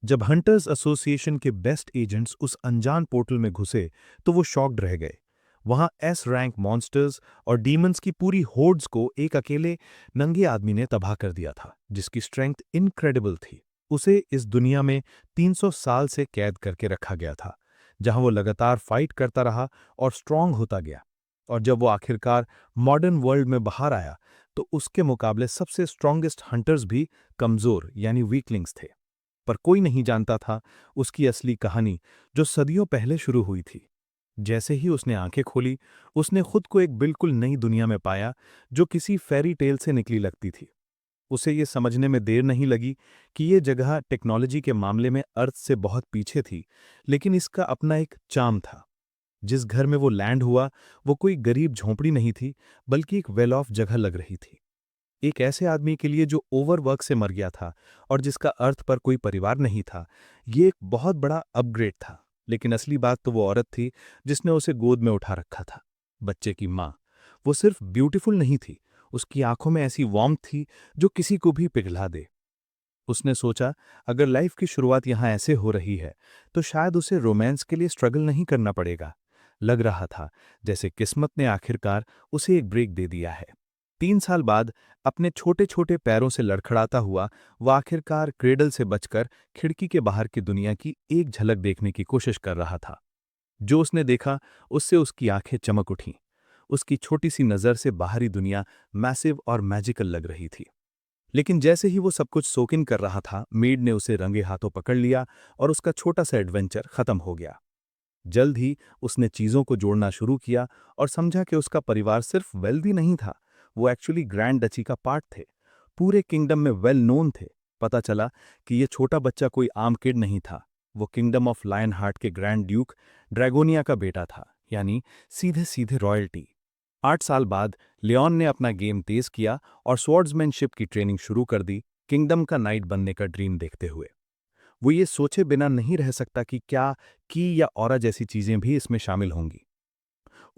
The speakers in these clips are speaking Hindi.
जब हंटर्स एसोसिएशन के बेस्ट एजेंट्स उस अनजान पोर्टल में घुसे तो वो शॉक्ड रह गए। वहां एस रैंक मॉन्स्टर्स और डीमंस की पूरी होर्ड्स को एक अकेले नंगे आदमी ने तबाह कर दिया था, जिसकी स्ट्रेंथ इनक्रेडिबल थी। उसे इस दुनिया में 300 साल से कैद करके रखा गया था, जहां वो लगातार फाइट करता रहा और स्ट्रांग होता गया। और जब वो आखिरकार मॉडर्न वर्ल्ड में बाहर आया तो उसके मुकाबले सबसे स्ट्रांगेस्ट हंटर्स भी कमजोर यानी वीकलिंग्स थे। पर कोई नहीं जानता था उसकी असली कहानी, जो सदियों पहले शुरू हुई थी। जैसे ही उसने आंखें खोली, उसने खुद को एक बिल्कुल नई दुनिया में पाया, जो किसी फेरी टेल से निकली लगती थी। उसे ये समझने में देर नहीं लगी कि ये जगह टेक्नोलॉजी के मामले में अर्थ से बहुत पीछे थी, लेकिन इसका अपना एक चार्म था। जिस घर में वो लैंड हुआ, वो कोई गरीब झोंपड़ी नहीं थी, बल्कि एक वेल ऑफ जगह लग रही थी। एक ऐसे आदमी के लिए जो ओवरवर्क से मर गया था और जिसका अर्थ पर कोई परिवार नहीं था, ये एक बहुत बड़ा अपग्रेड था। लेकिन असली बात तो वो औरत थी जिसने उसे गोद में उठा रखा था, बच्चे की माँ। वो सिर्फ ब्यूटीफुल नहीं थी, उसकी आंखों में ऐसी वार्मथ थी जो किसी को भी पिघला दे। उसने सोचा, अगर लाइफ की शुरुआत यहाँ ऐसे हो रही है तो शायद उसे रोमांस के लिए स्ट्रगल नहीं करना पड़ेगा। लग रहा था जैसे किस्मत ने आखिरकार उसे एक ब्रेक दे दिया है। 3 साल बाद अपने छोटे छोटे पैरों से लड़खड़ाता हुआ वो आखिरकार क्रेडल से बचकर खिड़की के बाहर की दुनिया की एक झलक देखने की कोशिश कर रहा था। जो उसने देखा, उससे उसकी आंखें चमक उठीं। उसकी छोटी सी नज़र से बाहरी दुनिया मैसिव और मैजिकल लग रही थी। लेकिन जैसे ही वो सब कुछ सोक इन कर रहा था, मेड ने उसे रंगे हाथों पकड़ लिया और उसका छोटा सा एडवेंचर खत्म हो गया। जल्द ही उसने चीजों को जोड़ना शुरू किया और समझा कि उसका परिवार सिर्फ वेल्दी नहीं था, वो एक्चुअली ग्रैंड डची का पार्ट थे। पूरे किंगडम में वेल नोन थे। पता चला कि ये छोटा बच्चा कोई आम किड नहीं था। वो किंगडम ऑफ लायन हार्ट के ग्रैंड ड्यूक ड्रैगोनिया का बेटा था, यानी सीधे सीधे रॉयल्टी। 8 साल बाद लियोन ने अपना गेम तेज किया और स्वॉर्ड्समैनशिप की ट्रेनिंग शुरू कर दी, किंगडम का नाइट बनने का ड्रीम देखते हुए। वो ये सोचे बिना नहीं रह सकता कि क्या की या ऑरा जैसी चीजें भी इसमें शामिल होंगी।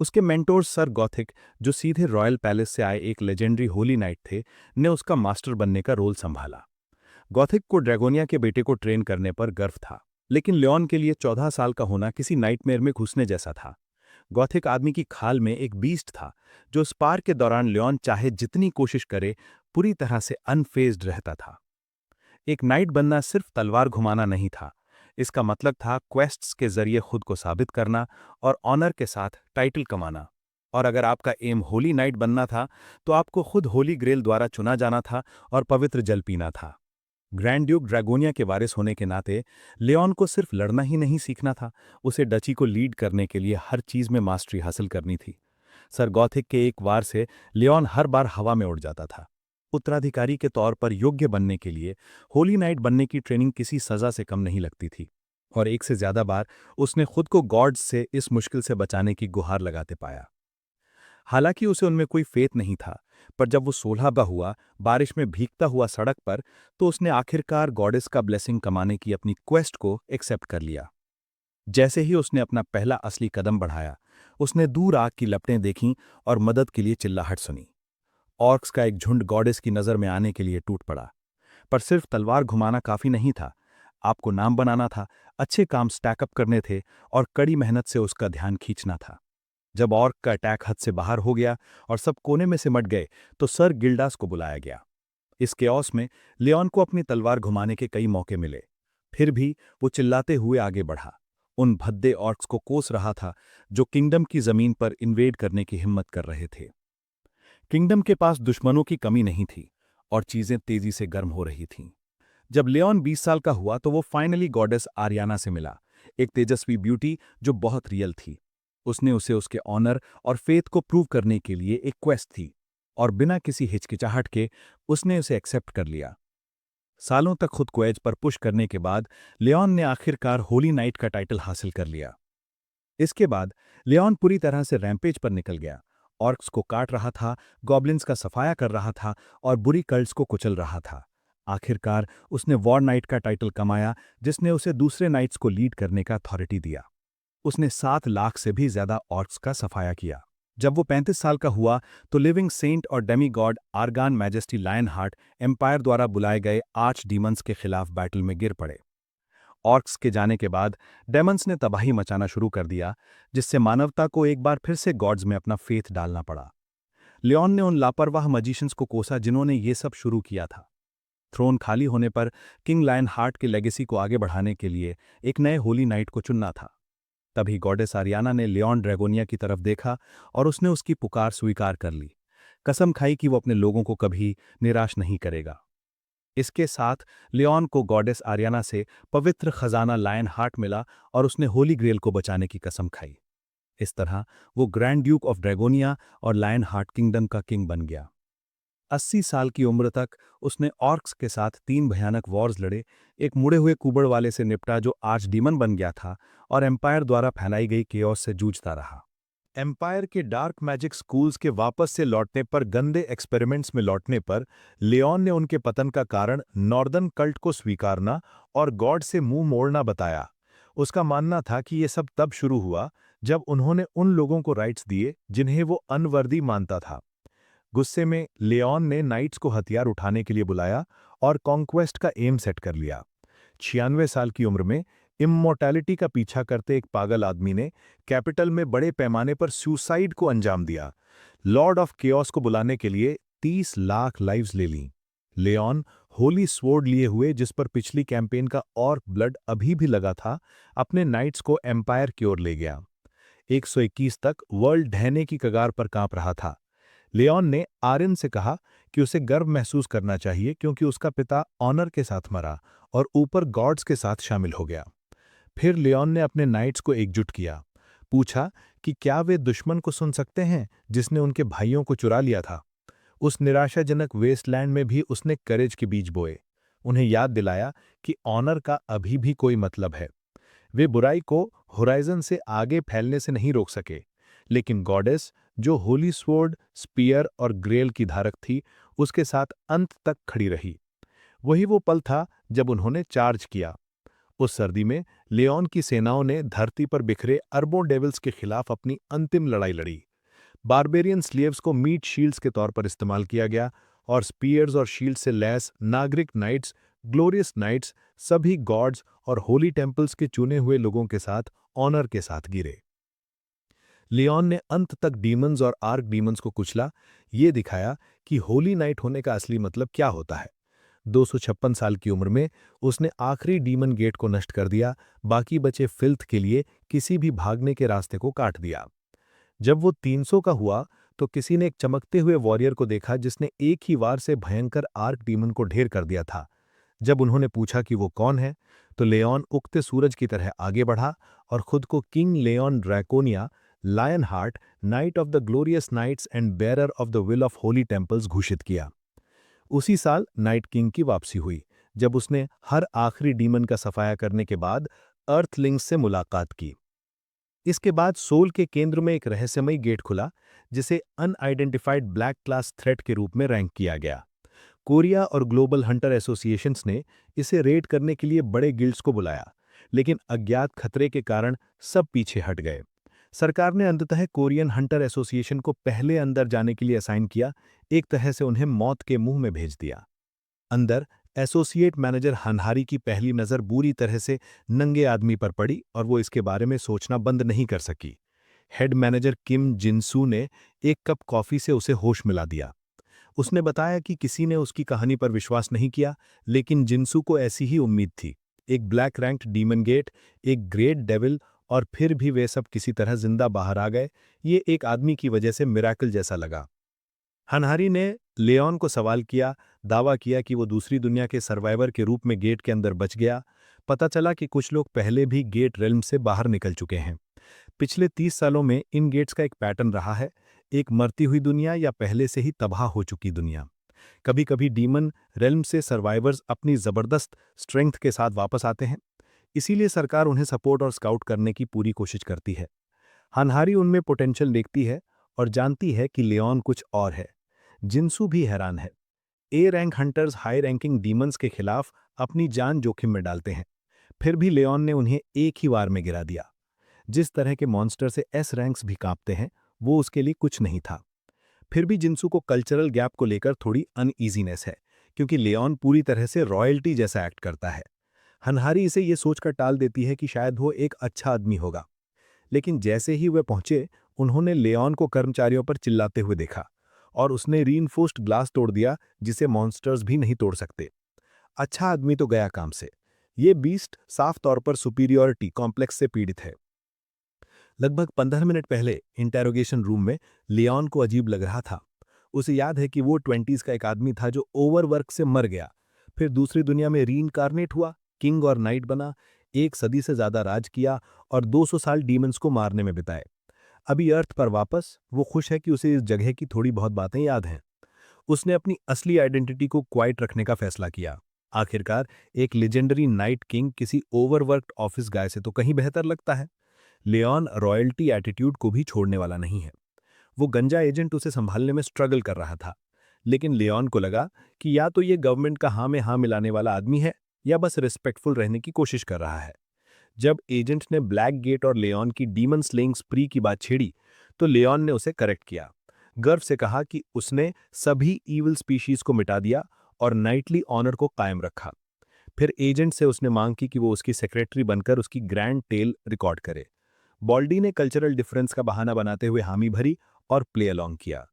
उसके मेंटोर सर गॉथिक, जो सीधे रॉयल पैलेस से आए एक लेजेंडरी होली नाइट थे, ने उसका मास्टर बनने का रोल संभाला। गॉथिक को ड्रैगोनिया के बेटे को ट्रेन करने पर गर्व था, लेकिन लियोन के लिए 14 साल का होना किसी नाइटमेयर में घुसने जैसा था। गॉथिक आदमी की खाल में एक बीस्ट था, जो स्पार के दौरान लियोन चाहे जितनी कोशिश करे पूरी तरह से अनफेज्ड रहता था। एक नाइट बनना सिर्फ तलवार घुमाना नहीं था। इसका मतलब था क्वेस्ट्स के जरिए खुद को साबित करना और ऑनर के साथ टाइटल कमाना। और अगर आपका एम होली नाइट बनना था, तो आपको खुद होली ग्रेल द्वारा चुना जाना था और पवित्र जल पीना था। ग्रैंड ड्यूक ड्रैगोनिया के वारिस होने के नाते लियोन को सिर्फ लड़ना ही नहीं सीखना था, उसे डची को लीड करने के लिए हर चीज में मास्टरी हासिल करनी थी। सर गॉथिक के एक वार से लियोन हर बार हवा में उड़ जाता था। उत्तराधिकारी के तौर पर योग्य बनने के लिए होली नाइट बनने की ट्रेनिंग किसी सजा से कम नहीं लगती थी। और एक से ज्यादा बार उसने खुद को गॉड्स से इस मुश्किल से बचाने की गुहार लगाते पाया। हालांकि उसे उनमें कोई फेथ नहीं था, पर जब वो 16 का हुआ, बारिश में भीगता हुआ सड़क पर, तो उसने आखिरकार गॉडेस का ब्लेसिंग कमाने की अपनी क्वेस्ट को एक्सेप्ट कर लिया। जैसे ही उसने अपना पहला असली कदम बढ़ाया, उसने दूर आग की लपटें देखीं और मदद के लिए चिल्लाहट सुनी। ऑर्क्स का एक झुंड गॉडेस की नजर में आने के लिए टूट पड़ा। पर सिर्फ तलवार घुमाना काफी नहीं था। आपको नाम बनाना था, अच्छे काम स्टैकअप करने थे और कड़ी मेहनत से उसका ध्यान खींचना था। जब ऑर्क का अटैक हद से बाहर हो गया और सब कोने में सिमट गए, तो सर गिल्डास को बुलाया गया। इस केओस में लियोन को अपनी तलवार घुमाने के कई मौके मिले। फिर भी वो चिल्लाते हुए आगे बढ़ा। उन भद्दे ऑर्क्स को कोस रहा था, जो किंगडम की जमीन पर इन्वेड करने की हिम्मत कर रहे थे। किंगडम के पास दुश्मनों की कमी नहीं थी और चीजें तेजी से गर्म हो रही थीं। जब लियोन 20 साल का हुआ तो वो फाइनली गॉडेस आरियाना से मिला, एक तेजस्वी ब्यूटी जो बहुत रियल थी। उसने उसे उसके ऑनर और फेथ को प्रूव करने के लिए एक क्वेस्ट थी, और बिना किसी हिचकिचाहट के उसने उसे एक्सेप्ट कर लिया। सालों तक खुद को एज पर पुश करने के बाद लियोन ने आखिरकार होली नाइट का टाइटल हासिल कर लिया। इसके बाद लियोन पूरी तरह से रैम्पेज पर निकल गया। ऑर्क्स को काट रहा था, गॉब्लिन्स का सफाया कर रहा था और बुरी कल्ट्स को कुचल रहा था। आखिरकार उसने वॉर नाइट का टाइटल कमाया, जिसने उसे दूसरे नाइट्स को लीड करने का अथॉरिटी दिया। उसने 7 लाख से भी ज्यादा ऑर्क्स का सफाया किया। जब वो 35 साल का हुआ तो लिविंग सेंट और डेमी गॉड आर्गान मैजेस्टी लायन हार्ट एम्पायर द्वारा बुलाए गए आर्च डीमंस के खिलाफ बैटल में गिर पड़े। ऑर्क्स के जाने के बाद डेमन्स ने तबाही मचाना शुरू कर दिया, जिससे मानवता को एक बार फिर से गॉड्स में अपना फेथ डालना पड़ा। लियोन ने उन लापरवाह मजिशियंस को कोसा जिन्होंने ये सब शुरू किया था। थ्रोन खाली होने पर किंग लायन हार्ट के लेगेसी को आगे बढ़ाने के लिए एक नए होली नाइट को चुनना था। तभी गॉडेस आरियाना ने लियोन ड्रैगोनिया की तरफ देखा और उसने उसकी पुकार स्वीकार कर ली। कसम खाई कि वो अपने लोगों को कभी निराश नहीं करेगा। इसके साथ लियोन को गॉडेस आरियाना से पवित्र खजाना लायन हार्ट मिला और उसने होली ग्रेल को बचाने की कसम खाई। इस तरह वो ग्रैंड ड्यूक ऑफ ड्रैगोनिया और लायन हार्ट किंगडम का किंग बन गया। 80 साल की उम्र तक उसने ऑर्क्स के साथ 3 भयानक वॉर्स लड़े, एक मुड़े हुए कुबड़ वाले से निपटा जो आर्च डीमन बन गया था और एम्पायर द्वारा फैलाई गई केओस से जूझता रहा। एम्पायर के डार्क मैजिक स्कूल्स के वापस से लौटने पर, गंदे एक्सपेरिमेंट्स में लौटने पर, लियोन ने उनके पतन का कारण नॉर्दर्न कल्ट को स्वीकारना और गॉड से मुंह मोड़ना बताया। उसका मानना था कि यह सब तब शुरू हुआ जब उन्होंने उन लोगों को राइट्स दिए जिन्हें वो अनवर्दी मानता था। गुस्से में लियोन ने नाइट्स को हथियार उठाने के लिए बुलाया और कॉन्क्वेस्ट का एम सेट कर लिया। 96 साल की उम्र में इममॉर्टैलिटी का पीछा करते एक पागल आदमी ने कैपिटल में बड़े पैमाने पर सुसाइड को अंजाम दिया। लॉर्ड ऑफ केओस को बुलाने के लिए 30 लाख लाइव्स ले लीं। लियोन होली स्वॉर्ड लिए हुए, जिस पर पिछली कैंपेन का और ब्लड अभी भी लगा था, अपने नाइट्स को एम्पायर की ओर ले गया। 121 तक वर्ल्ड ढहने की कगार पर कांप रहा था। लियोन ने आर्यन से कहा कि उसे गर्व महसूस करना चाहिए क्योंकि उसका पिता ऑनर के साथ मरा और ऊपर गॉड्स के साथ शामिल हो गया। फिर लियोन ने अपने नाइट्स को एकजुट किया। पूछा कि क्या वे दुश्मन को सुन सकते हैं जिसने उनके भाइयों को चुरा लिया था। उस निराशाजनक वेस्टलैंड में भी उसने करेज के बीज बोए। उन्हें याद दिलाया कि ऑनर का अभी भी कोई मतलब है। वे बुराई को होराइजन से आगे फैलने से नहीं रोक सके, लेकिन गॉडेस, जो होली स्वॉर्ड, स्पीयर और ग्रेल की धारक थी, उसके साथ अंत तक खड़ी रही। वही वो पल था जब उन्होंने चार्ज किया। उस सर्दी में लियोन की सेनाओं ने धरती पर बिखरे अरबों डेविल्स के खिलाफ अपनी अंतिम लड़ाई लड़ी। बारबेरियन स्लेव्स को मीट शील्ड्स के तौर पर इस्तेमाल किया गया और स्पीयर्स और शील्ड से लैस नागरिक नाइट्स, ग्लोरियस नाइट्स, सभी गॉड्स और होली टेम्पल्स के चुने हुए लोगों के साथ ऑनर के साथ गिरे। लियोन ने अंत तक डीमंस और आर्क डीमंस को कुचला, ये दिखाया कि होली नाइट होने का असली मतलब क्या होता है। 256 साल की उम्र में उसने आखिरी डीमन गेट को नष्ट कर दिया, बाकी बचे फिल्थ के लिए किसी भी भागने के रास्ते को काट दिया। जब वो 300 का हुआ तो किसी ने एक चमकते हुए वॉरियर को देखा जिसने एक ही वार से भयंकर आर्क डीमन को ढेर कर दिया था। जब उन्होंने पूछा कि वो कौन है, तो लियोन उगते सूरज की तरह आगे बढ़ा और खुद को king Leon Draconia, lion heart, knight of the glorious knights and bearer of the will of holy temples घोषित किया। उसी साल नाइट किंग की वापसी हुई, जब उसने हर आखिरी डीमन का सफाया करने के बाद अर्थलिंग्स से मुलाकात की। इसके बाद सोल के केंद्र में एक रहस्यमयी गेट खुला, जिसे अनआइडेंटिफाइड ब्लैक क्लास थ्रेट के रूप में रैंक किया गया। कोरिया और ग्लोबल हंटर एसोसिएशंस ने इसे रेड करने के लिए बड़े गिल्ड्स को बुलाया, लेकिन अज्ञात खतरे के कारण सब पीछे हट गए। सरकार ने अंततः कोरियन हंटर एसोसिएशन को पहले अंदर जाने के लिए असाइन किया, एक तरह से उन्हें मौत के मुंह में भेज दिया। अंदर एसोसिएट मैनेजर हनहारी की पहली नज़र बुरी तरह से नंगे आदमी पर पड़ी और वो इसके बारे में सोचना बंद नहीं कर सकी। हेड मैनेजर किम जिनसू ने एक कप कॉफ़ी से उसे होश मिला दिया। उसने बताया कि किसी ने उसकी कहानी पर विश्वास नहीं किया, लेकिन जिनसू को ऐसी ही उम्मीद थी। एक ब्लैक रैंक्ड डीमन गेट, एक ग्रेट डेविल, और फिर भी वे सब किसी तरह जिंदा बाहर आ गए। ये एक आदमी की वजह से मिराकल जैसा लगा। हनहारी ने लियोन को सवाल किया, दावा किया कि वो दूसरी दुनिया के सर्वाइवर के रूप में गेट के अंदर बच गया। पता चला कि कुछ लोग पहले भी गेट रेल्म से बाहर निकल चुके हैं। पिछले 30 सालों में इन गेट्स का एक पैटर्न रहा है, एक मरती हुई दुनिया या पहले से ही तबाह हो चुकी दुनिया। कभी कभी डीमन रेल्म से सर्वाइवर्स अपनी जबरदस्त स्ट्रेंथ के साथ वापस आते हैं, इसीलिए सरकार उन्हें सपोर्ट और स्काउट करने की पूरी कोशिश करती है। हनहारी उनमें पोटेंशियल देखती है और जानती है कि लियोन कुछ और है। जिनसू भी हैरान है। A rank hunters high ranking demons के खिलाफ अपनी जान जोखिम में डालते हैं, फिर भी लियोन ने उन्हें एक ही वार में गिरा दिया। जिस तरह के मॉन्स्टर से एस रैंक्स भी कांपते हैं, वो उसके लिए कुछ नहीं था। फिर भी जिनसू को कल्चरल गैप को लेकर थोड़ी अनईजीनेस है, क्योंकि लियोन पूरी तरह से रॉयल्टी जैसा एक्ट करता है। हनहारी इसे ये सोचकर टाल देती है कि शायद वो एक अच्छा आदमी होगा। लेकिन जैसे ही वे पहुंचे, उन्होंने लेऑन को कर्मचारियों पर चिल्लाते हुए देखा और उसने रीइंफोर्स्ड ग्लास तोड़ दिया, जिसे मॉन्स्टर्स भी नहीं तोड़ सकते। अच्छा आदमी तो गया काम से। ये बीस्ट साफ तौर पर सुपीरियॉरिटी कॉम्प्लेक्स से पीड़ित है। लगभग 15 मिनट पहले इंटेरोगेशन रूम में लियोन को अजीब लग रहा था। उसे याद है कि वो 20s का एक आदमी था जो ओवरवर्क से मर गया, फिर दूसरी दुनिया में रीइंकार्नेट हुआ, किंग और नाइट बना, एक सदी से ज्यादा राज किया और 200 साल डीमंस को मारने में बिताए। अभी अर्थ पर वापस वो खुश है कि उसे इस जगह की थोड़ी बहुत बातें याद हैं। उसने अपनी असली आइडेंटिटी को क्वाइट रखने का फैसला किया। आखिरकार एक लेजेंडरी नाइट किंग किसी ओवरवर्क्ड ऑफिस गाय से तो कहीं बेहतर लगता है। लियोन रॉयल्टी एटीट्यूड को भी छोड़ने वाला नहीं है। वो गंजा एजेंट उसे संभालने में स्ट्रगल कर रहा था, लेकिन लियोन को लगा कि या तो ये गवर्नमेंट का हाँ में हाँ मिलाने वाला आदमी है या बस रिस्पेक्टफुल रहने की कोशिश कर रहा है। जब एजेंट ने ब्लैक गेट और लियोन की डीमन स्लेइंग स्प्री की बात छेड़ी, तो लियोन ने उसे करेक्ट किया। गर्व से कहा कि उसने सभी ईविल स्पीशीज को मिटा दिया और नाइटली ऑनर को कायम रखा। फिर एजेंट से उसने मांग की कि वो उसकी सेक्रेटरी बनकर उसकी ग्रैंड टेल रिकॉर्ड करे। बॉल्डी ने कल्चरल डिफरेंस का बहाना बनाते हुए हामी भरी और प्ले अलोंग किया।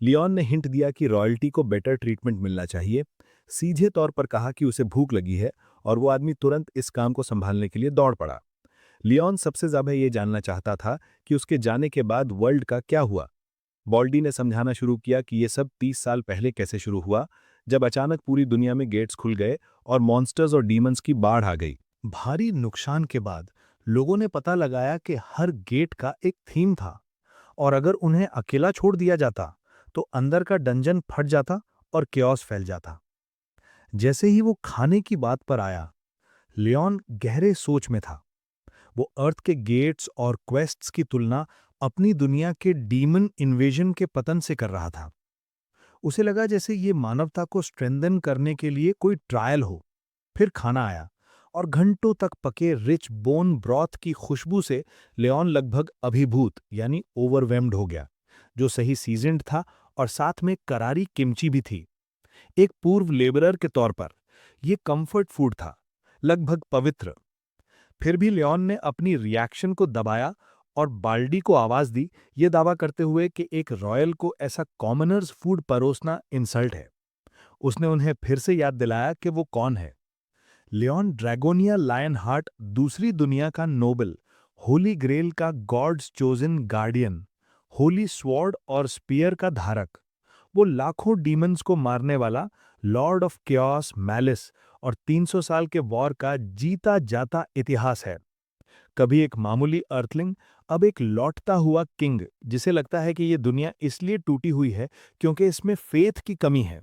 लियोन ने हिंट दिया कि रॉयल्टी को बेटर ट्रीटमेंट मिलना चाहिए, सीधे तौर पर कहा कि उसे भूख लगी है और वो आदमी तुरंत इस काम को संभालने के लिए दौड़ पड़ा। लियोन सबसे ज्यादा ये जानना चाहता था कि उसके जाने के बाद वर्ल्ड का क्या हुआ। बॉल्डी ने समझाना शुरू किया कि ये सब 30 साल पहले कैसे शुरू हुआ, जब अचानक पूरी दुनिया में गेट्स खुल गए और मॉन्स्टर्स और डीमंस की बाढ़ आ गई। भारी नुकसान के बाद लोगों ने पता लगाया कि हर गेट का एक थीम था, और अगर उन्हें अकेला छोड़ दिया जाता तो अंदर का डंजन फट जाता और क्योस फैल जाता। जैसे ही वो खाने की बात पर आया, लियोन गहरे सोच में था। वो अर्थ के गेट्स और क्वेस्ट्स की तुलना अपनी दुनिया के डीमन इन्वेजन के पतन से कर रहा था। उसे लगा जैसे ये मानवता को स्ट्रेंथन करने के लिए कोई ट्रायल हो। फिर खाना आया और घंटों तक पके रिच बोन ब्रॉथ की खुशबू से लियोन लगभग अभिभूत यानी ओवरवेम्ड हो गया, जो सही सीजन्ड था और साथ में करारी किमची भी थी। एक पूर्व लेबरर के तौर पर यह कंफर्ट फूड था, लगभग पवित्र। फिर भी लियोन ने अपनी रिएक्शन को दबाया और बाल्डी को आवाज दी, ये दावा करते हुए कि एक रॉयल को ऐसा कॉमनर्स फूड परोसना इंसल्ट है। उसने उन्हें फिर से याद दिलाया कि वो कौन है। लियोन ड्रैगोनिया लायन हार्ट, दूसरी दुनिया का नोबल, होली ग्रेल का God's chosen guardian, holy sword और स्पीयर का धारक। वो लाखों डीमंस को मारने वाला लॉर्ड ऑफ क्योस मैलिस और 300 साल के वॉर का जीता जाता इतिहास है। कभी एक मामूली अर्थलिंग, अब एक लौटता हुआ किंग, जिसे लगता है कि ये दुनिया इसलिए टूटी हुई है क्योंकि इसमें फेथ की कमी है।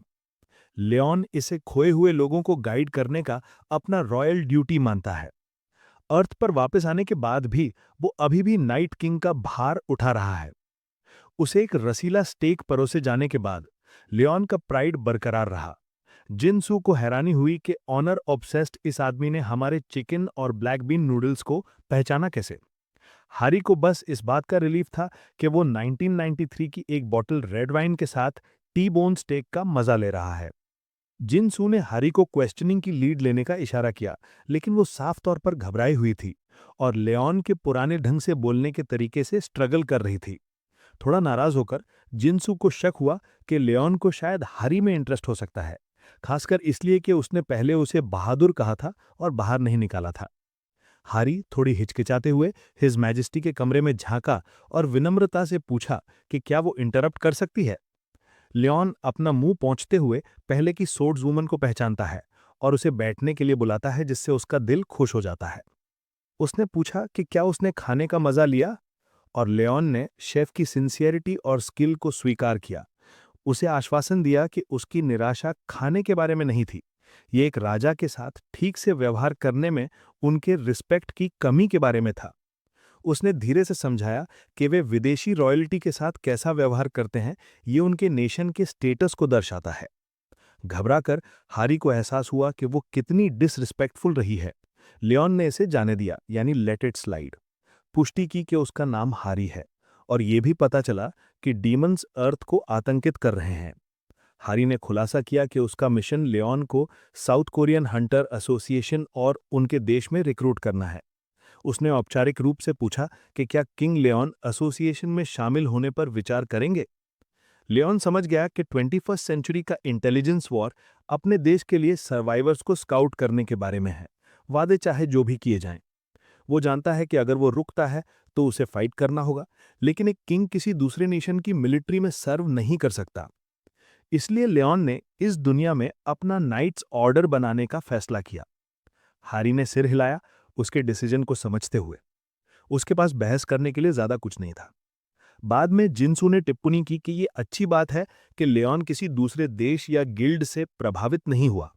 लियोन इसे खोए हुए लोगों को गाइड करने का अपना रॉयल ड्यूटी मानता है। अर्थ पर वापस आने के बाद भी वो अभी भी नाइट किंग का भार उठा रहा है। उसे एक रसीला स्टेक परोसे जाने के बाद लियोन का प्राइड बरकरार रहा। जिनसू को हैरानी हुई कि ऑनर ऑब्सेस्ड इस आदमी ने हमारे चिकन और ब्लैक बीन नूडल्स को पहचाना कैसे। हारी को बस इस बात का रिलीफ था कि वो 1993 की एक बॉटल रेड वाइन के साथ टी बोन स्टेक का मजा ले रहा है। जिनसू ने हारी को क्वेश्चनिंग की लीड लेने का इशारा किया, लेकिन वो साफ तौर पर घबराई हुई थी और लियोन के पुराने ढंग से बोलने के तरीके से स्ट्रगल कर रही थी। थोड़ा नाराज होकर जिनसू को शक हुआ कि लियोन को शायद हारी में इंटरेस्ट हो सकता है, खासकर इसलिए कि उसने पहले उसे बहादुर कहा था और बाहर नहीं निकाला था। हारी थोड़ी हिचकिचाते हुए हिज मैजेस्टी के कमरे में झांका और विनम्रता से पूछा कि क्या वो इंटरप्ट कर सकती है। लियोन अपना मुंह पोंछते हुए पहले की सोर्ड्स वुमन को पहचानता है और उसे बैठने के लिए बुलाता है, जिससे उसका दिल खुश हो जाता है। उसने पूछा कि क्या उसने खाने का मजा लिया, और लियोन ने शेफ की सिंसियरिटी और स्किल को स्वीकार किया। उसे आश्वासन दिया कि उसकी निराशा खाने के बारे में नहीं थी, ये एक राजा के साथ ठीक से व्यवहार करने में उनके रिस्पेक्ट की कमी के बारे में था। उसने धीरे से समझाया कि वे विदेशी रॉयल्टी के साथ कैसा व्यवहार करते हैं, ये उनके नेशन के स्टेटस को दर्शाता है। घबराकर हारी को एहसास हुआ कि वो कितनी डिसरिस्पेक्टफुल रही है। लियोन ने इसे जाने दिया, यानी लेट इट स्लाइड। पुष्टि की कि उसका नाम हारी है और ये भी पता चला कि डीमंस अर्थ को आतंकित कर रहे हैं। हैरी ने खुलासा किया कि उसका मिशन लियोन को साउथ कोरियन हंटर एसोसिएशन और उनके देश में रिक्रूट करना है। उसने औपचारिक रूप से पूछा कि क्या किंग लियोन एसोसिएशन में शामिल होने पर विचार करेंगे। लियोन समझ गया कि 21st सेंचुरी का इंटेलिजेंस वॉर अपने देश के लिए सर्वाइवर्स को स्काउट करने के बारे में है, वादे चाहे जो भी किए जाएं। वो जानता है कि अगर वो रुकता है तो उसे फाइट करना होगा, लेकिन एक किंग किसी दूसरे नेशन की मिलिट्री में सर्व नहीं कर सकता। इसलिए लियोन ने इस दुनिया में अपना नाइट्स ऑर्डर बनाने का फैसला किया। हैरी ने सिर हिलाया, उसके डिसीजन को समझते हुए। उसके पास बहस करने के लिए ज्यादा कुछ नहीं था। बाद में जिनसू ने टिप्पणी की कि ये अच्छी बात है कि लियोन किसी दूसरे देश या गिल्ड से प्रभावित नहीं हुआ।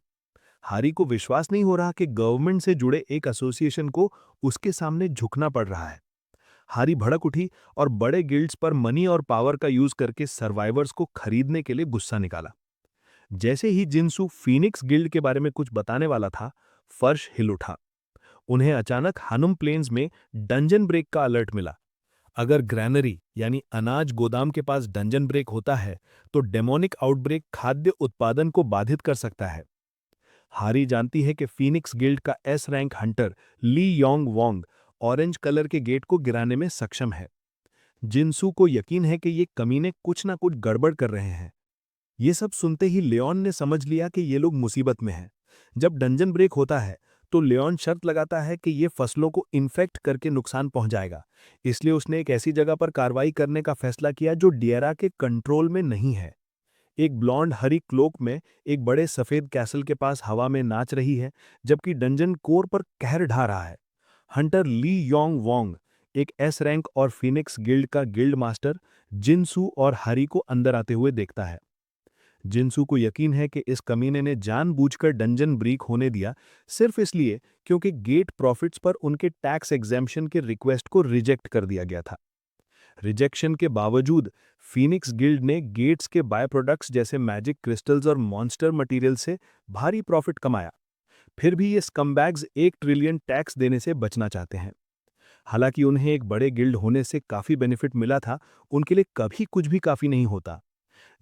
हैरी को विश्वास नहीं हो रहा कि गवर्नमेंट से जुड़े एक एसोसिएशन को उसके सामने झुकना पड़ रहा है। हैरी भड़क उठी और बड़े गिल्ड्स पर मनी और पावर का यूज करके सर्वाइवर्स को खरीदने के लिए गुस्सा निकाला। जैसे ही जिनसू फीनिक्स गिल्ड के बारे में कुछ बताने वाला था, फर्श हिल उठा। उन्हें अचानक हानुम प्लेन्स में डंजन ब्रेक का अलर्ट मिला। अगर ग्रैनरी यानी अनाज गोदाम के पास डंजन ब्रेक होता है तो डेमोनिक आउटब्रेक खाद्य उत्पादन को बाधित कर सकता है। हारी जानती है कि फीनिक्स गिल्ड का एस रैंक हंटर ली योंग वोंग ऑरेंज कलर के गेट को गिराने में सक्षम है। जिनसू को यकीन है कि ये कमीने कुछ ना कुछ गड़बड़ कर रहे हैं। ये सब सुनते ही लियोन ने समझ लिया कि ये लोग मुसीबत में हैं। जब डंजन ब्रेक होता है तो लियोन शर्त लगाता है कि ये फसलों को इन्फेक्ट करके नुकसान पहुंचाएगा। इसलिए उसने एक ऐसी जगह पर कार्रवाई करने का फैसला किया जो डियरा के कंट्रोल में नहीं है। एक ब्लॉन्ड हरी क्लोक में एक बड़े सफेद कैसल के पास हवा में नाच रही है, जबकि डंजन कोर पर कहर ढा रहा है। हंटर ली योंग वोंग, एक एस रैंक और फीनिक्स गिल्ड का गिल्ड मास्टर, जिनसू और हरी को अंदर आते हुए देखता है। जिनसू को यकीन है कि इस कमीने ने जानबूझकर डंजन ब्रेक होने दिया, सिर्फ इसलिए क्योंकि गेट प्रॉफिट्स पर उनके टैक्स एग्जेम्पशन के रिक्वेस्ट को रिजेक्ट कर दिया गया था। रिजेक्शन के बावजूद फीनिक्स गिल्ड ने गेट्स के बाय प्रोडक्ट्स जैसे मैजिक क्रिस्टल्स और मॉन्स्टर मटेरियल से भारी प्रॉफिट कमाया। फिर भी ये स्कमबैग्स 1 ट्रिलियन टैक्स देने से बचना चाहते हैं। हालांकि उन्हें एक बड़े गिल्ड होने से काफी बेनिफिट मिला था, उनके लिए कभी कुछ भी काफी नहीं होता।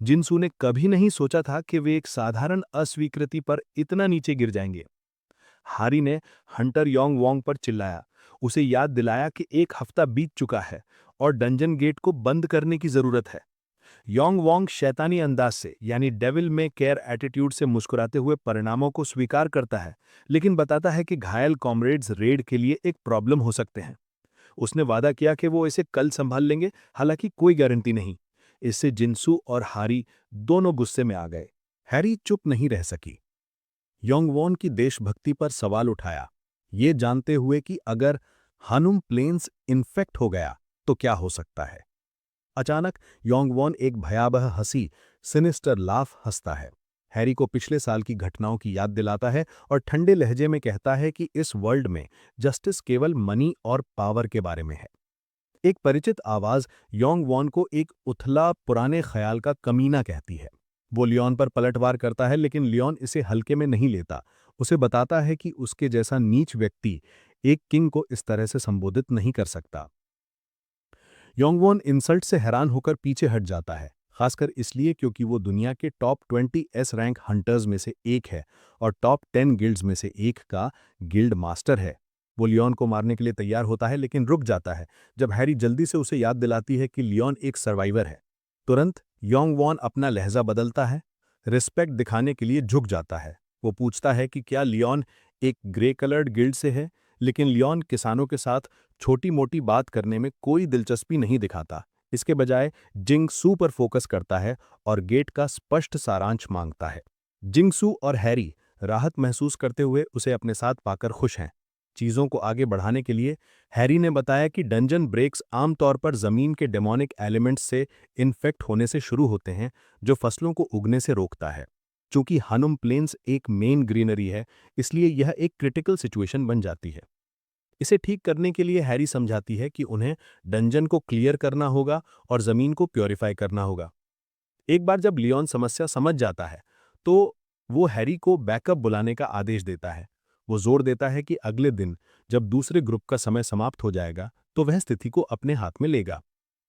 जिनसू ने कभी नहीं सोचा था कि वे एक साधारण अस्वीकृति पर इतना नीचे गिर जाएंगे। हारी ने हंटर योंग वोंग पर चिल्लाया, उसे याद दिलाया कि एक हफ्ता बीत चुका है और डंजन गेट को बंद करने की जरूरत है। योंग वोंग शैतानी अंदाज से यानी डेविल में केयर एटीट्यूड से मुस्कुराते हुए परिणामों को स्वीकार करता है, लेकिन बताता है कि घायल कॉमरेड्स रेड के लिए एक प्रॉब्लम हो सकते हैं। उसने वादा किया कि वो इसे कल संभाल लेंगे, हालांकि कोई गारंटी नहीं। इससे जिनसू और हारी दोनों गुस्से में आ गए। हैरी चुप नहीं रह सकी। योंगवॉन की देशभक्ति पर सवाल उठाया, ये जानते हुए कि अगर हानुम प्लेन्स इन्फेक्ट हो गया तो क्या हो सकता है। अचानक योंगवॉन एक भयावह हंसी, सिनिस्टर लाफ हंसता है। हैरी को पिछले साल की घटनाओं की याद दिलाता है और ठंडे लहजे में कहता है कि इस वर्ल्ड में जस्टिस केवल मनी और पावर के बारे में है। एक परिचित आवाज योंग वॉन को एक उथला पुराने ख्याल का कमीना कहती है। वो लियोन पर पलटवार करता है, लेकिन लियोन इसे हल्के में नहीं लेता। उसे बताता है कि उसके जैसा नीच व्यक्ति एक किंग को इस तरह से संबोधित नहीं कर सकता। योंग वॉन इंसल्ट से हैरान होकर पीछे हट जाता है, खासकर इसलिए क्योंकि वो दुनिया के टॉप 20 एस रैंक हंटर्स में से एक है और टॉप 10 गिल्ड्स में से एक का गिल्ड मास्टर है। वो लियोन को मारने के लिए तैयार होता है, लेकिन रुक जाता है जब हैरी जल्दी से उसे याद दिलाती है कि लियोन एक सर्वाइवर है। तुरंत योंग वॉन अपना लहजा बदलता है, रिस्पेक्ट दिखाने के लिए झुक जाता है। वो पूछता है कि क्या लियोन एक ग्रे कलर्ड गिल्ड से है, लेकिन लियोन किसानों के साथ छोटी मोटी बात करने में कोई दिलचस्पी नहीं दिखाता। इसके बजाय जिंगसू पर फोकस करता है और गेट का स्पष्ट सारांश मांगता है। जिंगसू और हैरी राहत महसूस करते हुए उसे अपने साथ पाकर खुश हैं। चीजों को आगे बढ़ाने के लिए हैरी ने बताया कि डंजन ब्रेक्स आमतौर पर जमीन के डेमोनिक एलिमेंट्स से इन्फेक्ट होने से शुरू होते हैं, जो फसलों को उगने से रोकता है। चूंकि हानुम प्लेन्स एक मेन ग्रीनरी है, इसलिए यह एक क्रिटिकल सिचुएशन बन जाती है। इसे ठीक करने के लिए हैरी समझाती है कि उन्हें डंजन को क्लियर करना होगा और जमीन को प्योरीफाई करना होगा। एक बार जब लियोन समस्या समझ जाता है तो वो हैरी को बैकअप बुलाने का आदेश देता है। वो जोर देता है कि अगले दिन जब दूसरे ग्रुप का समय समाप्त हो जाएगा तो वह स्थिति को अपने हाथ में लेगा।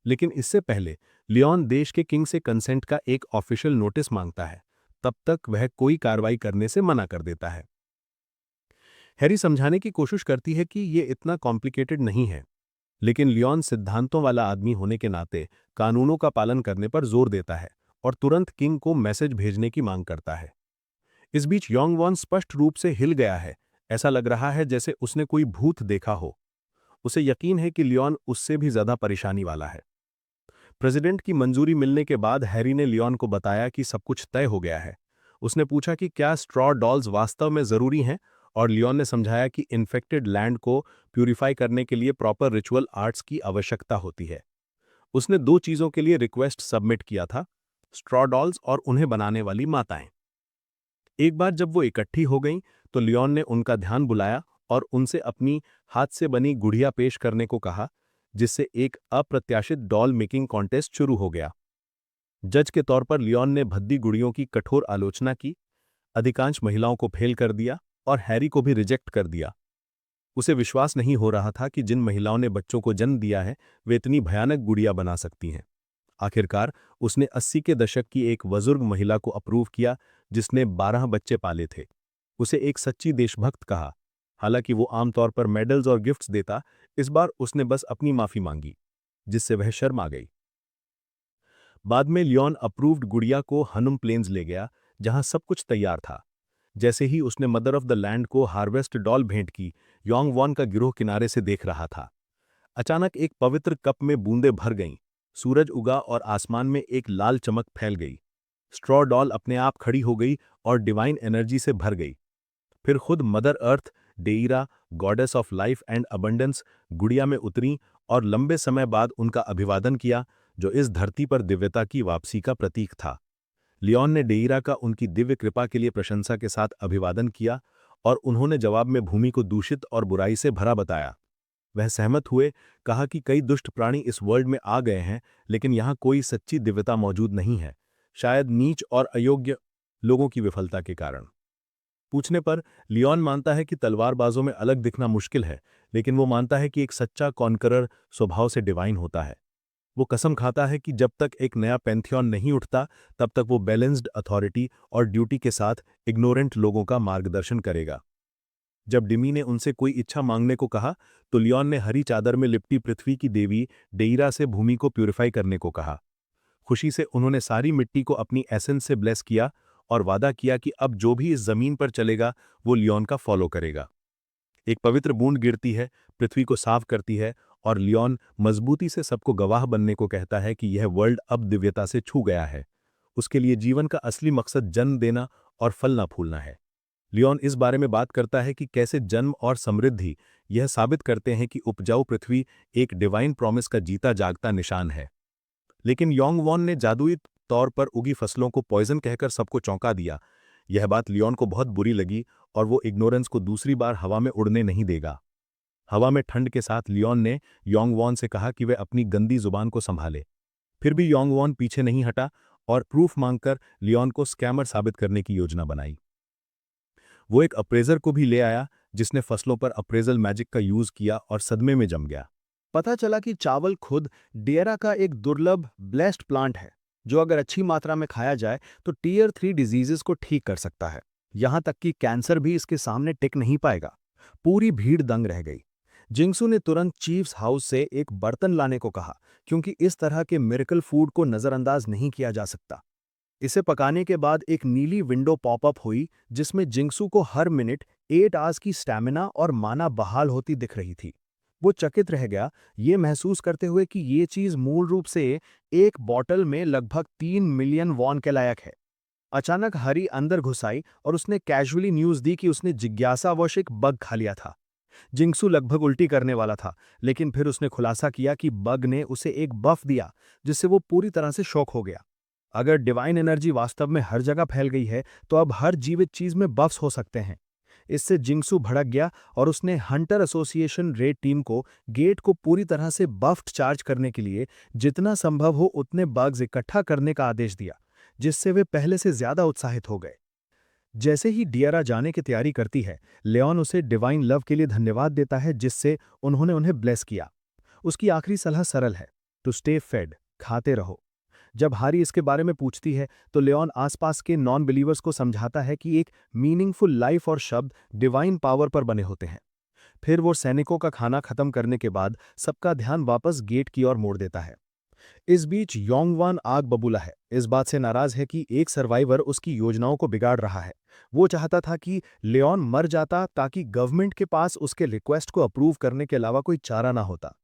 लेकिन इससे पहले लियोन देश के किंग से कंसेंट का एक ऑफिशियल नोटिस मांगता है, तब तक वह कोई कार्रवाई करने से मना कर देता है। हैरी समझाने की कोशिश करती है कि ये इतना कॉम्प्लिकेटेड नहीं है, लेकिन लियोन सिद्धांतों वाला आदमी होने के नाते कानूनों का पालन करने पर जोर देता है और तुरंत किंग को मैसेज भेजने की मांग करता है। इस बीच योंग वॉन स्पष्ट रूप से हिल गया है। ऐसा लग रहा है जैसे उसने कोई भूत देखा हो। उसे यकीन है कि लियोन उससे भी ज्यादा परेशानी वाला है। प्रेसिडेंट की मंजूरी मिलने के बाद हैरी ने लियोन को बताया कि सब कुछ तय हो गया है। उसने पूछा कि क्या स्ट्रॉ डॉल्स वास्तव में जरूरी हैं, और लियोन ने समझाया कि इन्फेक्टेड लैंड को प्यूरिफाई करने के लिए प्रॉपर रिचुअल आर्ट्स की आवश्यकता होती है। उसने दो चीजों के लिए रिक्वेस्ट सबमिट किया था, स्ट्रॉ डॉल्स और उन्हें बनाने वाली माताएं। एक बार जब वो इकट्ठी हो गईं, तो लियोन ने उनका ध्यान बुलाया और उनसे अपनी हाथ से बनी गुड़िया पेश करने को कहा, जिससे एक अप्रत्याशित डॉल मेकिंग कॉन्टेस्ट शुरू हो गया। जज के तौर पर लियोन ने भद्दी गुड़ियों की कठोर आलोचना की, अधिकांश महिलाओं को फेल कर दिया और हैरी को भी रिजेक्ट कर दिया। उसे विश्वास नहीं हो रहा था कि जिन महिलाओं ने बच्चों को जन्म दिया है वे इतनी भयानक गुड़िया बना सकती हैं। आखिरकार उसने 80 के दशक की एक बुजुर्ग महिला को अप्रूव किया, जिसने 12 बच्चे पाले थे। उसे एक सच्ची देशभक्त कहा। हालांकि वो आमतौर पर मेडल्स और गिफ्ट्स देता, इस बार उसने बस अपनी माफी मांगी, जिससे वह शर्मा गई। बाद में लियोन अप्रूव्ड गुड़िया को हनुम प्लेन्स ले गया, जहां सब कुछ तैयार था। जैसे ही उसने मदर ऑफ द लैंड को हार्वेस्ट डॉल भेंट की, योंग वॉन का गिरोह किनारे से देख रहा था। अचानक एक पवित्र कप में बूंदें भर गईं, सूरज उगा और आसमान में एक लाल चमक फैल गई। स्ट्रॉ डॉल अपने आप खड़ी हो गई और डिवाइन एनर्जी से भर गई। फिर खुद mother earth, Deira, goddess of life and abundance, गुड़िया में उतरीं और लंबे समय बाद उनका अभिवादन किया, जो इस धरती पर दिव्यता की वापसी का प्रतीक था। लियोन ने डेइरा का उनकी दिव्य कृपा के लिए प्रशंसा के साथ अभिवादन किया, और उन्होंने जवाब में भूमि को दूषित और बुराई से भरा बताया। वह सहमत हुए, कहा कि कई दुष्ट प्राणी इस वर्ल्ड में आ गए हैं, लेकिन यहाँ कोई सच्ची दिव्यता मौजूद नहीं है, शायद नीच और अयोग्य लोगों की विफलता के कारण। पूछने पर लियोन मानता है कि तलवारबाजों में अलग दिखना मुश्किल है, लेकिन वो मानता है कि एक सच्चा कॉन्करर स्वभाव से डिवाइन होता है। वो कसम खाता है कि जब तक एक नया पैंथियन नहीं उठता, तब तक वो बैलेंस्ड अथॉरिटी और ड्यूटी के साथ इग्नोरेंट लोगों का मार्गदर्शन करेगा। जब डिमी ने उनसे कोई इच्छा मांगने को कहा, तो लियोन ने हरी चादर में लिपटी पृथ्वी की देवी डेइरा से भूमि को प्यूरिफाई करने को कहा। खुशी से उन्होंने सारी मिट्टी को अपनी एसेंस से ब्लेस किया और वादा किया कि अब जो भी इस जमीन पर चलेगा वो लियोन का फॉलो करेगा। एक पवित्र बूंद गिरती है, पृथ्वी को साफ करती है, और लियोन मजबूती से सबको गवाह बनने को कहता है कि यह वर्ल्ड अब दिव्यता से छू गया है। उसके लिए जीवन का असली मकसद जन्म देना और फलना फूलना है। लियोन इस बारे में बात करता है कि कैसे जन्म और समृद्धि यह साबित करते हैं कि उपजाऊ पृथ्वी एक डिवाइन प्रॉमिस का जीता जागता निशान है। लेकिन योंग वॉन ने जादुई तौर पर उगी फसलों को पॉइजन कहकर सबको चौंका दिया। यह बात लियोन को बहुत बुरी लगी और वो इग्नोरेंस को दूसरी बार हवा में उड़ने नहीं देगा। हवा में ठंड के साथ लियोन ने योंग वॉन से कहा कि वह अपनी गंदी जुबान को संभाले। फिर भी योंग वॉन पीछे नहीं हटा और प्रूफ मांगकर लियोन को स्कैमर साबित करने की योजना बनाई। वो एक अप्रेजर को भी ले आया, जिसने फसलों पर अप्रेजल मैजिक का यूज किया और सदमे में जम गया। पता चला कि चावल खुद डेरा का एक दुर्लभ ब्लेस्ड प्लांट है, जो अगर अच्छी मात्रा में खाया जाए तो टीयर 3 डिजीजेस को ठीक कर सकता है। यहां तक कि कैंसर भी इसके सामने टिक नहीं पाएगा। पूरी भीड़ दंग रह गई। जिंगसू ने तुरंत चीफ्स हाउस से एक बर्तन लाने को कहा, क्योंकि इस तरह के मिरेकल फूड को नजरअंदाज नहीं किया जा सकता। इसे पकाने के बाद एक नीली विंडो पॉपअप हुई, जिसमें जिंगसू को हर मिनट 8 आवर्स की स्टैमिना और माना बहाल होती दिख रही थी। वो चकित रह गया, ये महसूस करते हुए कि ये चीज मूल रूप से एक बॉटल में लगभग 3 मिलियन वॉन के लायक है। अचानक हरी अंदर घुस आई और उसने कैजुअली न्यूज दी कि उसने जिज्ञासावश एक बग खा लिया था। जिंगसू लगभग उल्टी करने वाला था, लेकिन फिर उसने खुलासा किया कि बग ने उसे एक बफ दिया, जिससे वो पूरी तरह से शॉक हो गया। अगर डिवाइन एनर्जी वास्तव में हर जगह फैल गई है, तो अब हर जीवित चीज में बफ्स हो सकते हैं। इससे जिंगसू भड़क गया और उसने हंटर एसोसिएशन रेड टीम को गेट को पूरी तरह से बफ्ड चार्ज करने के लिए जितना संभव हो उतने बग्स इकट्ठा करने का आदेश दिया, जिससे वे पहले से ज्यादा उत्साहित हो गए। जैसे ही डियरा जाने की तैयारी करती है, लेओन उसे डिवाइन लव के लिए धन्यवाद देता है, जिससे उन्होंने उन्हें ब्लेस किया। उसकी आखिरी सलाह सरल है, टू स्टे फेड, खाते रहो। जब हारी इसके बारे में पूछती है तो लियोन आसपास के नॉन बिलीवर्स को समझाता है कि एक मीनिंगफुल लाइफ और शब्द डिवाइन पावर पर बने होते हैं। फिर वो सैनिकों का खाना खत्म करने के बाद सबका ध्यान वापस गेट की ओर मोड़ देता है। इस बीच योंगवान आग बबूला है, इस बात से नाराज है कि एक सर्वाइवर उसकी योजनाओं को बिगाड़ रहा है। वो चाहता था कि लियोन मर जाता ताकि गवर्नमेंट के पास उसके रिक्वेस्ट को अप्रूव करने के अलावा कोई चारा ना होता।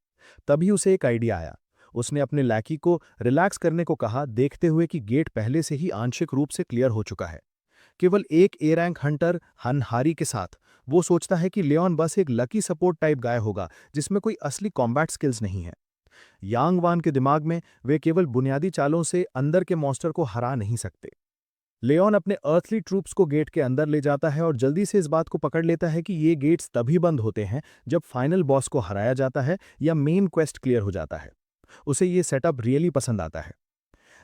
तभी उसे एक आइडिया आया। उसने अपने लैकी को रिलैक्स करने को कहा, देखते हुए कि गेट पहले से ही आंशिक रूप से क्लियर हो चुका है। केवल एक ए रैंक हंटर हारी के साथ वो सोचता है कि लियोन बस एक लकी सपोर्ट टाइप गाय होगा जिसमें कोई असली कॉम्बैट स्किल्स नहीं है। यांग वान के दिमाग में वे केवल बुनियादी चालों से अंदर के मॉन्स्टर को हरा नहीं सकते। लियोन अपने अर्थली ट्रूप्स को गेट के अंदर ले जाता है और जल्दी से इस बात को पकड़ लेता है कि ये गेट्स तभी बंद होते हैं जब फाइनल बॉस को हराया जाता है या मेन क्वेस्ट क्लियर हो जाता है। उसे ये सेटअप रियली पसंद आता है।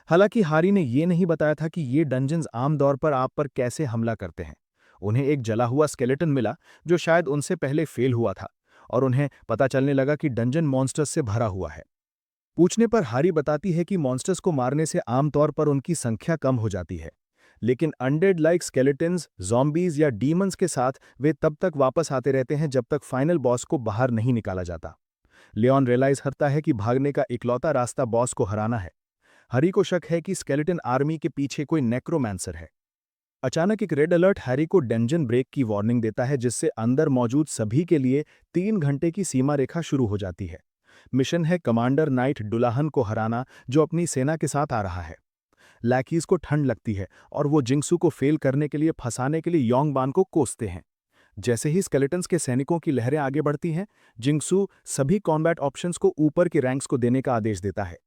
हालांकि हारी ने यह नहीं बताया था कि ये डंजन्स आमतौर पर आप पर कैसे हमला करते हैं। उन्हें एक जला हुआ स्केलेटन मिला जो शायद उनसे पहले फेल हुआ था, और उन्हें पता चलने लगा कि डंजन मॉन्स्टर्स से भरा हुआ है। पूछने पर हारी बताती है कि मॉन्स्टर्स को मारने से आमतौर पर उनकी संख्या कम हो जाती है, लेकिन अनडेड लाइक स्केलेटन्स, ज़ॉम्बीज या डीमंस के साथ वे तब तक वापस आते रहते हैं जब तक फाइनल बॉस को बाहर नहीं निकाला जाता। लियोन रियलाइज करता है कि भागने का इकलौता रास्ता बॉस को हराना है। हरी को शक है कि स्केलेटन आर्मी के पीछे कोई नेक्रोमैंसर है। अचानक एक रेड अलर्ट हैरी को डंजन ब्रेक की वार्निंग देता है, जिससे अंदर मौजूद सभी के लिए 3 घंटे की सीमा रेखा शुरू हो जाती है। मिशन है कमांडर नाइट डुलाहन को हराना, जो अपनी सेना के साथ आ रहा है। लैकीज को ठंड लगती है और वो जिंगसू को फेल करने के लिए फंसाने के लिए योंगबान को कोसते हैं। जैसे ही स्केलेटन्स के सैनिकों की लहरें आगे बढ़ती हैं, जिंगसू सभी कॉम्बैट ऑप्शंस को ऊपर के रैंक्स को देने का आदेश देता है।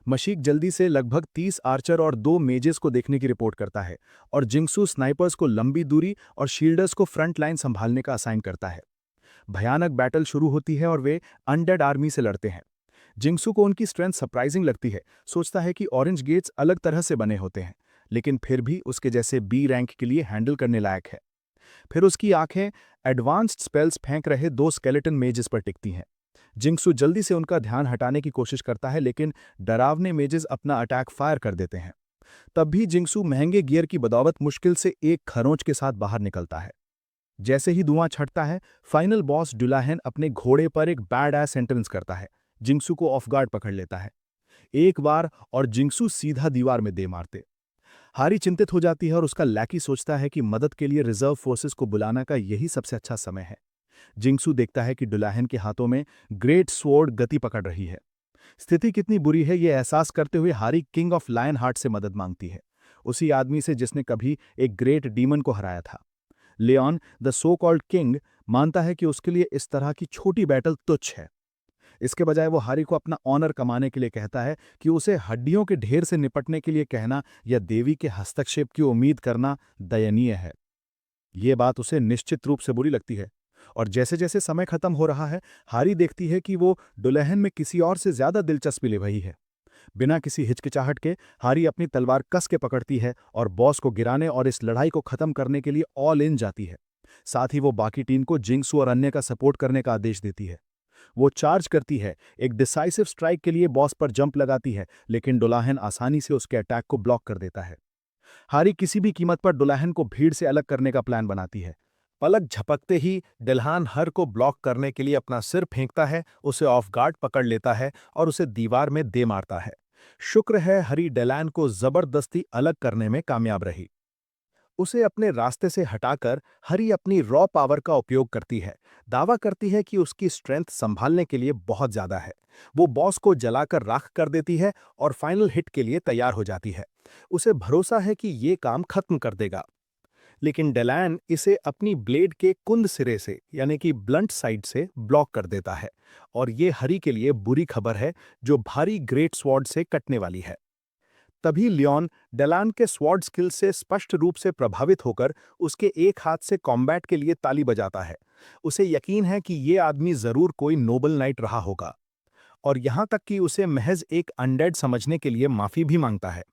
मशीक जल्दी से लगभग 30 आर्चर और 2 मेजेस को देखने की रिपोर्ट करता है, और जिंगसू स्नाइपर्स को लंबी दूरी और शील्डर्स को फ्रंट लाइन संभालने का असाइन करता है। भयानक बैटल शुरू होती है और वे अनडेड आर्मी से लड़ते हैं। जिंगसू को उनकी स्ट्रेंथ सरप्राइजिंग लगती है, सोचता है कि ऑरेंज गेट्स अलग तरह से बने होते हैं, लेकिन फिर भी उसके जैसे बी रैंक के लिए हैंडल करने लायक है। फिर उसकी आंखें एडवांस्ड स्पेल्स फेंक रहे 2 स्केलेटन मेजेस पर टिकती हैं। जिंगसू जल्दी से उनका ध्यान हटाने की कोशिश करता है, लेकिन डरावने मेजेस अपना अटैक फायर कर देते हैं। तब भी जिंगसू महंगे गियर की बदौलत मुश्किल से एक खरोंच के साथ बाहर निकलता है। जैसे ही धुआं छटता है, फाइनल बॉस डुलाहन अपने घोड़े पर एक बैड एस सेंटेंस करता है। जिंगसू को ऑफ गार्ड पकड़ लेता है एक बार, और जिंगसू सीधा दीवार में दे मारते। हारी चिंतित हो जाती है और उसका लैकी सोचता है कि मदद के लिए रिजर्व फोर्सेस को बुलाना का यही सबसे अच्छा समय है। जिंगसू देखता है कि डुलाहन के हाथों में ग्रेट स्वॉर्ड गति पकड़ रही है। स्थिति कितनी बुरी है यह एहसास करते हुए हारी किंग ऑफ लायन हार्ट से मदद मांगती है, उसी आदमी से जिसने कभी एक ग्रेट डीमन को हराया था। Leon the so called king मानता है कि उसके लिए इस तरह की छोटी बैटल तुच्छ है। इसके बजाय वो हारी को अपना ऑनर कमाने के लिए कहता है कि उसे हड्डियों के ढेर से निपटने के लिए कहना या देवी के हस्तक्षेप की उम्मीद करना दयनीय है। ये बात उसे निश्चित रूप से बुरी लगती है, और जैसे जैसे समय खत्म हो रहा है, हारी देखती है कि वो डुलहन में किसी और से ज्यादा दिलचस्पी ले रही है। बिना किसी हिचकिचाहट के हारी अपनी तलवार कस के पकड़ती है और बॉस को गिराने और इस लड़ाई को खत्म करने के लिए ऑल इन जाती है। साथ ही वो बाकी टीम को जिंगसू और अन्य का सपोर्ट करने का आदेश देती है। वो चार्ज करती है, एक डिसाइसिव स्ट्राइक के लिए बॉस पर जंप लगाती है, लेकिन डुलाहन आसानी से उसके अटैक को ब्लॉक कर देता है। हारी किसी भी कीमत पर डुलाहन को भीड़ से अलग करने का प्लान बनाती है। पलक झपकते ही डिल्हान हर को ब्लॉक करने के लिए अपना सिर फेंकता है, उसे ऑफ गार्ड पकड़ लेता है और उसे दीवार में दे मारता है। शुक्र है हरी डेलान को जबरदस्ती अलग करने में कामयाब रही। उसे अपने रास्ते से हटाकर हरी अपनी रॉ पावर का उपयोग करती है। दावा करती है कि उसकी स्ट्रेंथ संभालने के लिए बहुत ज्यादा है। वो बॉस को जलाकर राख कर देती है और फाइनल हिट के लिए तैयार हो जाती है। उसे भरोसा है कि ये काम खत्म कर देगा, लेकिन डेलान इसे अपनी ब्लेड के कुंद सिरे से यानी कि ब्लंट साइड से ब्लॉक कर देता है, और ये हरी के लिए बुरी खबर है जो भारी ग्रेट स्वॉर्ड से कटने वाली है। तभी लियोन डेलान के स्वॉर्ड स्किल से स्पष्ट रूप से प्रभावित होकर उसके एक हाथ से कॉम्बैट के लिए ताली बजाता है। उसे यकीन है कि ये आदमी जरूर कोई नोबल नाइट रहा होगा, और यहां तक कि उसे महज एक अनडेड समझने के लिए माफी भी मांगता है।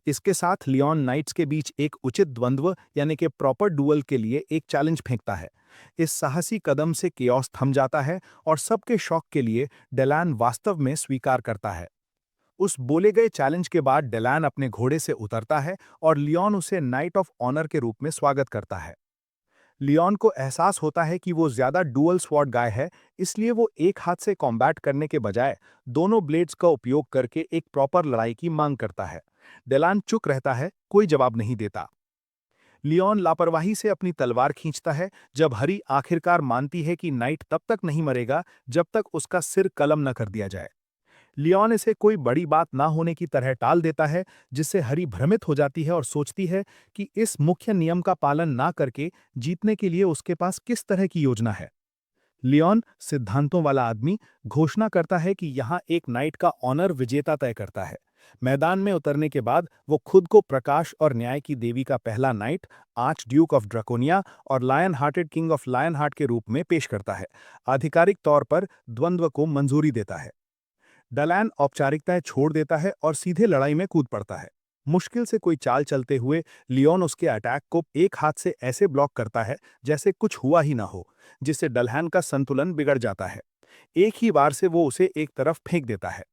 इसके साथ लियोन नाइट्स के बीच एक उचित द्वंद्व यानी कि प्रॉपर डुअल के लिए एक चैलेंज फेंकता है। इस साहसी कदम से केओस थम जाता है और सबके शौक के लिए डेलान वास्तव में स्वीकार करता है। उस बोले गए चैलेंज के बाद डेलान अपने घोड़े से उतरता है और लियोन उसे नाइट ऑफ ऑनर के रूप में स्वागत करता है। लियोन को एहसास होता है कि वो ज्यादा डुअल स्वॉर्ड गाय है, इसलिए वो एक हाथ से कॉम्बैट करने के बजाय दोनों ब्लेड्स का उपयोग करके एक प्रॉपर लड़ाई की मांग करता है। डेलान चुप रहता है, कोई जवाब नहीं देता। लियोन लापरवाही से अपनी तलवार खींचता है जब हरी आखिरकार मानती है कि नाइट तब तक नहीं मरेगा जब तक उसका सिर कलम न कर दिया जाए। लियोन इसे कोई बड़ी बात ना होने की तरह टाल देता है, जिससे हरी भ्रमित हो जाती है और सोचती है कि इस मुख्य नियम का पालन ना करके जीतने के लिए उसके पास किस तरह की योजना है। लियोन, सिद्धांतों वाला आदमी, घोषणा करता है कि यहाँ एक नाइट का ऑनर विजेता तय करता है। मैदान में उतरने के बाद वो खुद को प्रकाश और न्याय की देवी का पहला knight, archduke of Draconia और lionhearted king of Lionheart के रूप में पेश करता है। आधिकारिक तौर पर द्वंद्व को मंजूरी देता है। डलैन औपचारिकताएं छोड़ देता है और सीधे लड़ाई में कूद पड़ता है। मुश्किल से कोई चाल चलते हुए लियोन उसके अटैक को एक हाथ से ऐसे ब्लॉक करता है जैसे कुछ हुआ ही ना हो, जिससे डलहैन का संतुलन बिगड़ जाता है। एक ही बार से वो उसे एक तरफ फेंक देता है।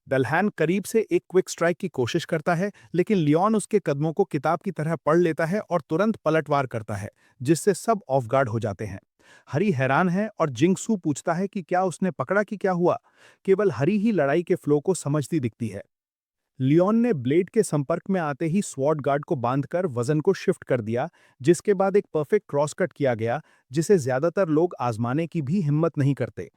डलहैन करीब से एक क्विक स्ट्राइक की कोशिश करता है, लेकिन लियोन उसके कदमों को किताब की तरह पढ़ लेता है और तुरंत पलटवार करता है, जिससे सब ऑफ गार्ड हो जाते हैं। हरी हैरान है और जिंगसू पूछता है कि क्या उसने पकड़ा कि क्या हुआ। केवल हरी ही लड़ाई के फ्लो को समझती दिखती है। लियोन ने ब्लेड के संपर्क में आते ही स्वॉर्ड गार्ड को बांधकर वजन को शिफ्ट कर दिया, जिसके बाद एक परफेक्ट क्रॉस कट किया गया, जिसे ज्यादातर लोग आजमाने की भी हिम्मत नहीं करते।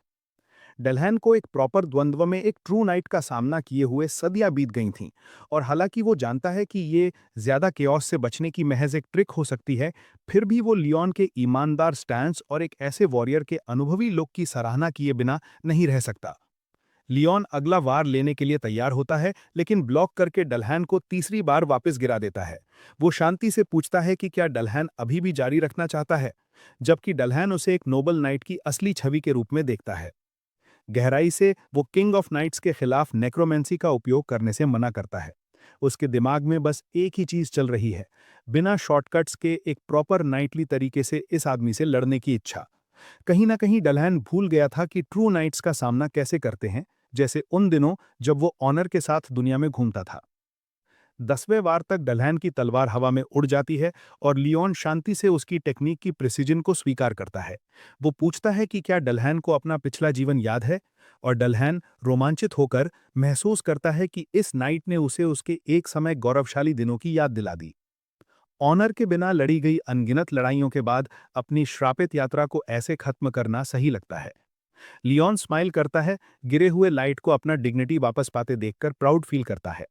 डलहैन को एक प्रॉपर द्वंद्व में एक ट्रू नाइट का सामना किए हुए सदियां बीत गई थीं, और हालांकि वो जानता है कि ये ज्यादा केओस से बचने की महज एक ट्रिक हो सकती है, फिर भी वो लियोन के ईमानदार स्टैंस और एक ऐसे वॉरियर के अनुभवी लुक की सराहना किए बिना नहीं रह सकता। लियोन अगला वार लेने के लिए तैयार होता है, लेकिन ब्लॉक करके डलहैन को तीसरी बार वापस गिरा देता है। वो शांति से पूछता है कि क्या डलहैन अभी भी जारी रखना चाहता है, जबकि डलहैन उसे एक नोबल नाइट की असली छवि के रूप में देखता है। गहराई से वो किंग ऑफ नाइट्स के खिलाफ नेक्रोमेंसी का उपयोग करने से मना करता है। उसके दिमाग में बस एक ही चीज चल रही है, बिना शॉर्टकट्स के एक प्रॉपर नाइटली तरीके से इस आदमी से लड़ने की इच्छा। कहीं ना कहीं डलहैन भूल गया था कि ट्रू नाइट्स का सामना कैसे करते हैं, जैसे उन दिनों जब वो ऑनर के साथ दुनिया में घूमता था। 10वें वार तक डलहैन की तलवार हवा में उड़ जाती है और लियोन शांति से उसकी टेक्निक की प्रिसीजन को स्वीकार करता है। वो पूछता है कि क्या डलहैन को अपना पिछला जीवन याद है, और डलहैन रोमांचित होकर महसूस करता है कि इस नाइट ने उसे उसके एक समय गौरवशाली दिनों की याद दिला दी। ऑनर के बिना लड़ी गई अनगिनत लड़ाइयों के बाद अपनी श्रापित यात्रा को ऐसे खत्म करना सही लगता है। लियोन स्माइल करता है, गिरे हुए लाइट को अपना डिग्निटी वापस पाते देखकर प्राउड फील करता है।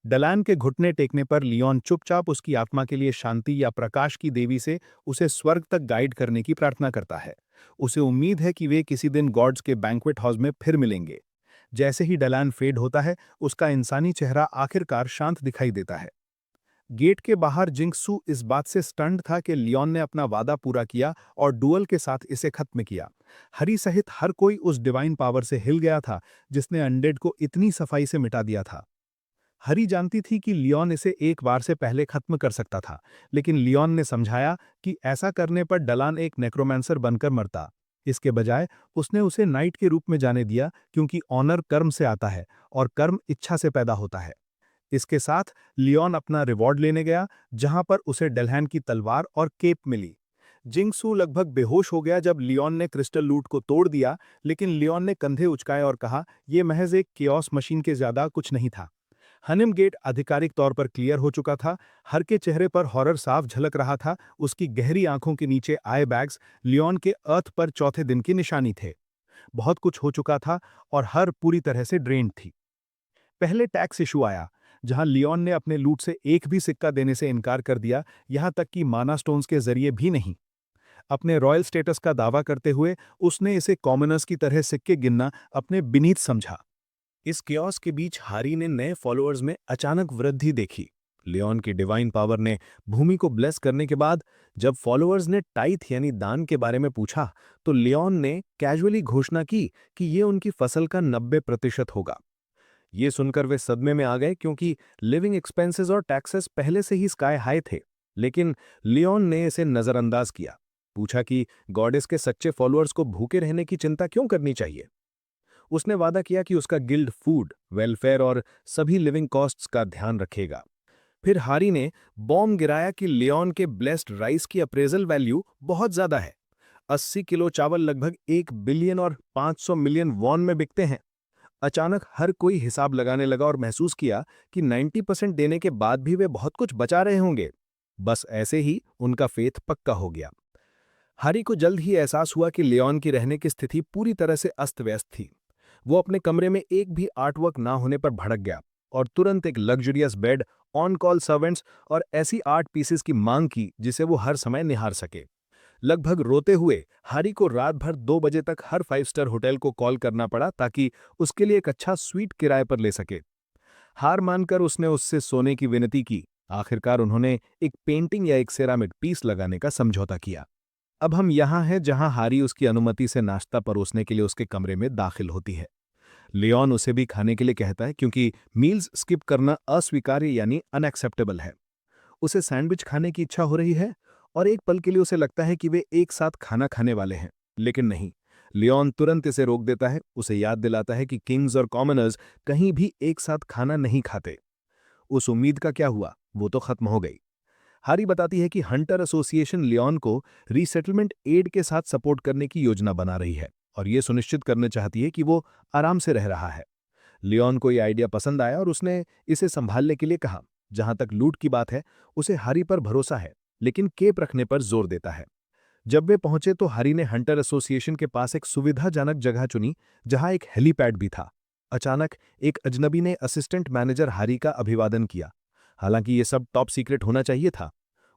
डलान के घुटने टेकने पर लियोन चुपचाप उसकी आत्मा के लिए शांति या प्रकाश की देवी से उसे स्वर्ग तक गाइड करने की प्रार्थना करता है। उसे उम्मीद है कि वे किसी दिन गॉड्स के बैंक्वेट हाउस में फिर मिलेंगे। जैसे ही डलान फेड होता है, उसका इंसानी चेहरा आखिरकार शांत दिखाई देता है। गेट के बाहर जिंगसू इस बात से स्टन्ड था कि लियोन ने अपना वादा पूरा किया और डुअल के साथ इसे खत्म किया। हरी सहित हर कोई उस डिवाइन पावर से हिल गया था जिसने अनडेड को इतनी सफाई से मिटा दिया था। हरी जानती थी कि लियोन इसे एक बार से पहले खत्म कर सकता था, लेकिन लियोन ने समझाया कि ऐसा करने पर डलान एक नेक्रोमेंसर बनकर मरता। इसके बजाय उसने उसे नाइट के रूप में जाने दिया, क्योंकि ऑनर कर्म से आता है और कर्म इच्छा से पैदा होता है। इसके साथ लियोन अपना रिवॉर्ड लेने गया, जहां पर उसे डलहैन की तलवार और केप मिली। जिंगसू लगभग बेहोश हो गया जब लियोन ने क्रिस्टल लूट को तोड़ दिया, लेकिन लियोन ने कंधे उचकाए और कहा, यह महज एक केओस मशीन के ज्यादा कुछ नहीं था। हनिम गेट आधिकारिक तौर पर क्लियर हो चुका था। हर के चेहरे पर हॉरर साफ झलक रहा था। उसकी गहरी आंखों के नीचे आई बैग्स लियोन के अर्थ पर चौथे दिन की निशानी थे। बहुत कुछ हो चुका था और हर पूरी तरह से ड्रेन्ड थी। पहले टैक्स इशू आया, जहां लियोन ने अपने लूट से एक भी सिक्का देने से इनकार कर दिया, यहां तक कि माना स्टोन्स के जरिए भी नहीं। अपने रॉयल स्टेटस का दावा करते हुए उसने इसे कॉमनर्स की तरह सिक्के गिनना अपने बिनीत समझा। इस क्योस के बीच हारी ने नए फॉलोअर्स में अचानक वृद्धि देखी। लियोन की डिवाइन पावर ने भूमि को ब्लेस करने के बाद जब फॉलोअर्स ने टाइथ यानी दान के बारे में पूछा, तो लियोन ने कैजुअली घोषणा की कि ये उनकी फसल का 90% होगा। ये सुनकर वे सदमे में आ गए, क्योंकि लिविंग एक्सपेंसेस और टैक्सेस पहले से ही स्काई हाई थे। लेकिन लियोन ने इसे नजरअंदाज किया। पूछा कि गॉडेस के सच्चे फॉलोअर्स को भूखे रहने की चिंता क्यों करनी चाहिए। उसने वादा किया कि उसका गिल्ड फूड, वेलफेयर और सभी लिविंग कॉस्ट्स का ध्यान रखेगा। फिर हारी ने बॉम्ब गिराया कि लियोन के ब्लेस्ड राइस की अप्रेजल वैल्यू बहुत ज्यादा है। 80 किलो चावल लगभग 1 बिलियन और 500 मिलियन वॉन में बिकते हैं। अचानक हर कोई हिसाब लगाने लगा और महसूस किया कि 90% देने के बाद भी वे बहुत कुछ बचा रहे होंगे। बस ऐसे ही उनका फेथ पक्का हो गया। हैरी को जल्द ही एहसास हुआ कि लियोन की रहने की स्थिति पूरी तरह से अस्त-व्यस्त थी। वो अपने कमरे में एक भी आर्टवर्क ना होने पर भड़क गया और तुरंत एक luxurious bed, on call servants और ऐसी आर्ट पीसेस की मांग की जिसे वो हर समय निहार सके। लगभग रोते हुए हैरी को रात भर 2 बजे तक हर 5 स्टार होटल को कॉल करना पड़ा ताकि उसके लिए एक अच्छा स्वीट किराए पर ले सके। हार मानकर उसने उससे सोने की विनती की। आखिरकार उन्होंने एक पेंटिंग या एक सेरामिक पीस लगाने का समझौता किया। अब हम यहाँ हैं जहाँ हारी उसकी अनुमति से नाश्ता परोसने के लिए उसके कमरे में दाखिल होती है। लियोन उसे भी खाने के लिए कहता है क्योंकि मील्स स्किप करना अस्वीकार्य यानी अनएक्सेप्टेबल है। उसे सैंडविच खाने की इच्छा हो रही है और एक पल के लिए उसे लगता है कि वे एक साथ खाना खाने वाले हैं, लेकिन नहीं। लियोन तुरंत इसे रोक देता है, उसे याद दिलाता है कि किंग्स और कॉमनर्स कहीं भी एक साथ खाना नहीं खाते। उस उम्मीद का क्या हुआ, वो तो खत्म हो गई। हारी बताती है कि हंटर एसोसिएशन लियोन को रीसेटलमेंट एड के साथ सपोर्ट करने की योजना बना रही है और ये सुनिश्चित करना चाहती है कि वो आराम से रह रहा है। लियोन को यह आइडिया पसंद आया और उसने इसे संभालने के लिए कहा। जहां तक लूट की बात है, उसे हारी पर भरोसा है, लेकिन केप रखने पर जोर देता है। जब वे पहुंचे तो हारी ने हंटर एसोसिएशन के पास एक सुविधाजनक जगह चुनी जहां एक हेलीपैड भी था। अचानक एक अजनबी ने असिस्टेंट मैनेजर हारी का अभिवादन किया। हालांकि ये सब टॉप सीक्रेट होना चाहिए था।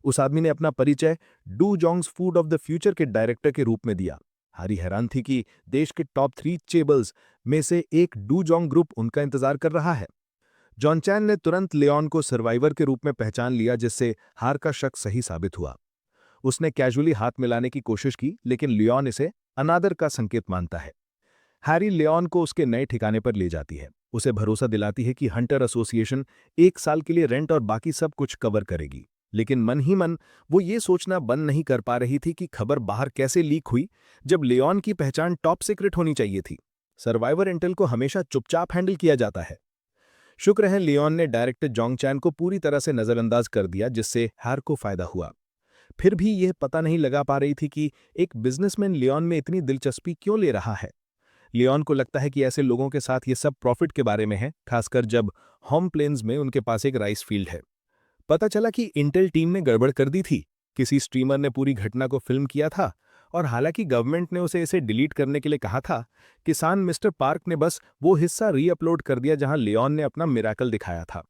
उस आदमी ने अपना परिचय Do Jong's food of the future के डायरेक्टर के रूप में दिया। हारी हैरान थी कि देश के टॉप 3 चेबल्स में से एक डू जोंग ग्रुप उनका इंतजार कर रहा है। जॉन चैन ने तुरंत लियोन को सर्वाइवर के रूप में पहचान लिया, जिससे हार का शक सही साबित हुआ। उसने कैजुअली हाथ मिलाने की कोशिश की, लेकिन लियोन इसे अनादर का संकेत मानता है। हैरी लियोन को उसके नए ठिकाने पर ले जाती है। उसे भरोसा दिलाती है कि हंटर एसोसिएशन 1 साल के लिए रेंट और बाकी सब कुछ कवर करेगी। लेकिन मन ही मन वो ये सोचना बंद नहीं कर पा रही थी कि खबर बाहर कैसे लीक हुई, जब लियोन की पहचान टॉप सीक्रेट होनी चाहिए थी। सर्वाइवर इंटेल को हमेशा चुपचाप हैंडल किया जाता है। शुक्र है लियोन ने डायरेक्टर जोंग चैन को पूरी तरह से नजरअंदाज कर दिया, जिससे हैर को फायदा हुआ। फिर भी यह पता नहीं लगा पा रही थी कि एक बिजनेसमैन लियोन में इतनी दिलचस्पी क्यों ले रहा है। लियोन को लगता है कि ऐसे लोगों के साथ ये सब प्रॉफिट के बारे में है, खासकर जब होम प्लेन्स में उनके पास एक राइस फील्ड है। पता चला कि इंटेल टीम ने गड़बड़ कर दी थी। किसी स्ट्रीमर ने पूरी घटना को फिल्म किया था और हालांकि गवर्नमेंट ने उसे इसे डिलीट करने के लिए कहा था, किसान मिस्टर पार्क ने बस वो हिस्सा रीअपलोड कर दिया जहां लियोन ने अपना मिराकल दिखाया था।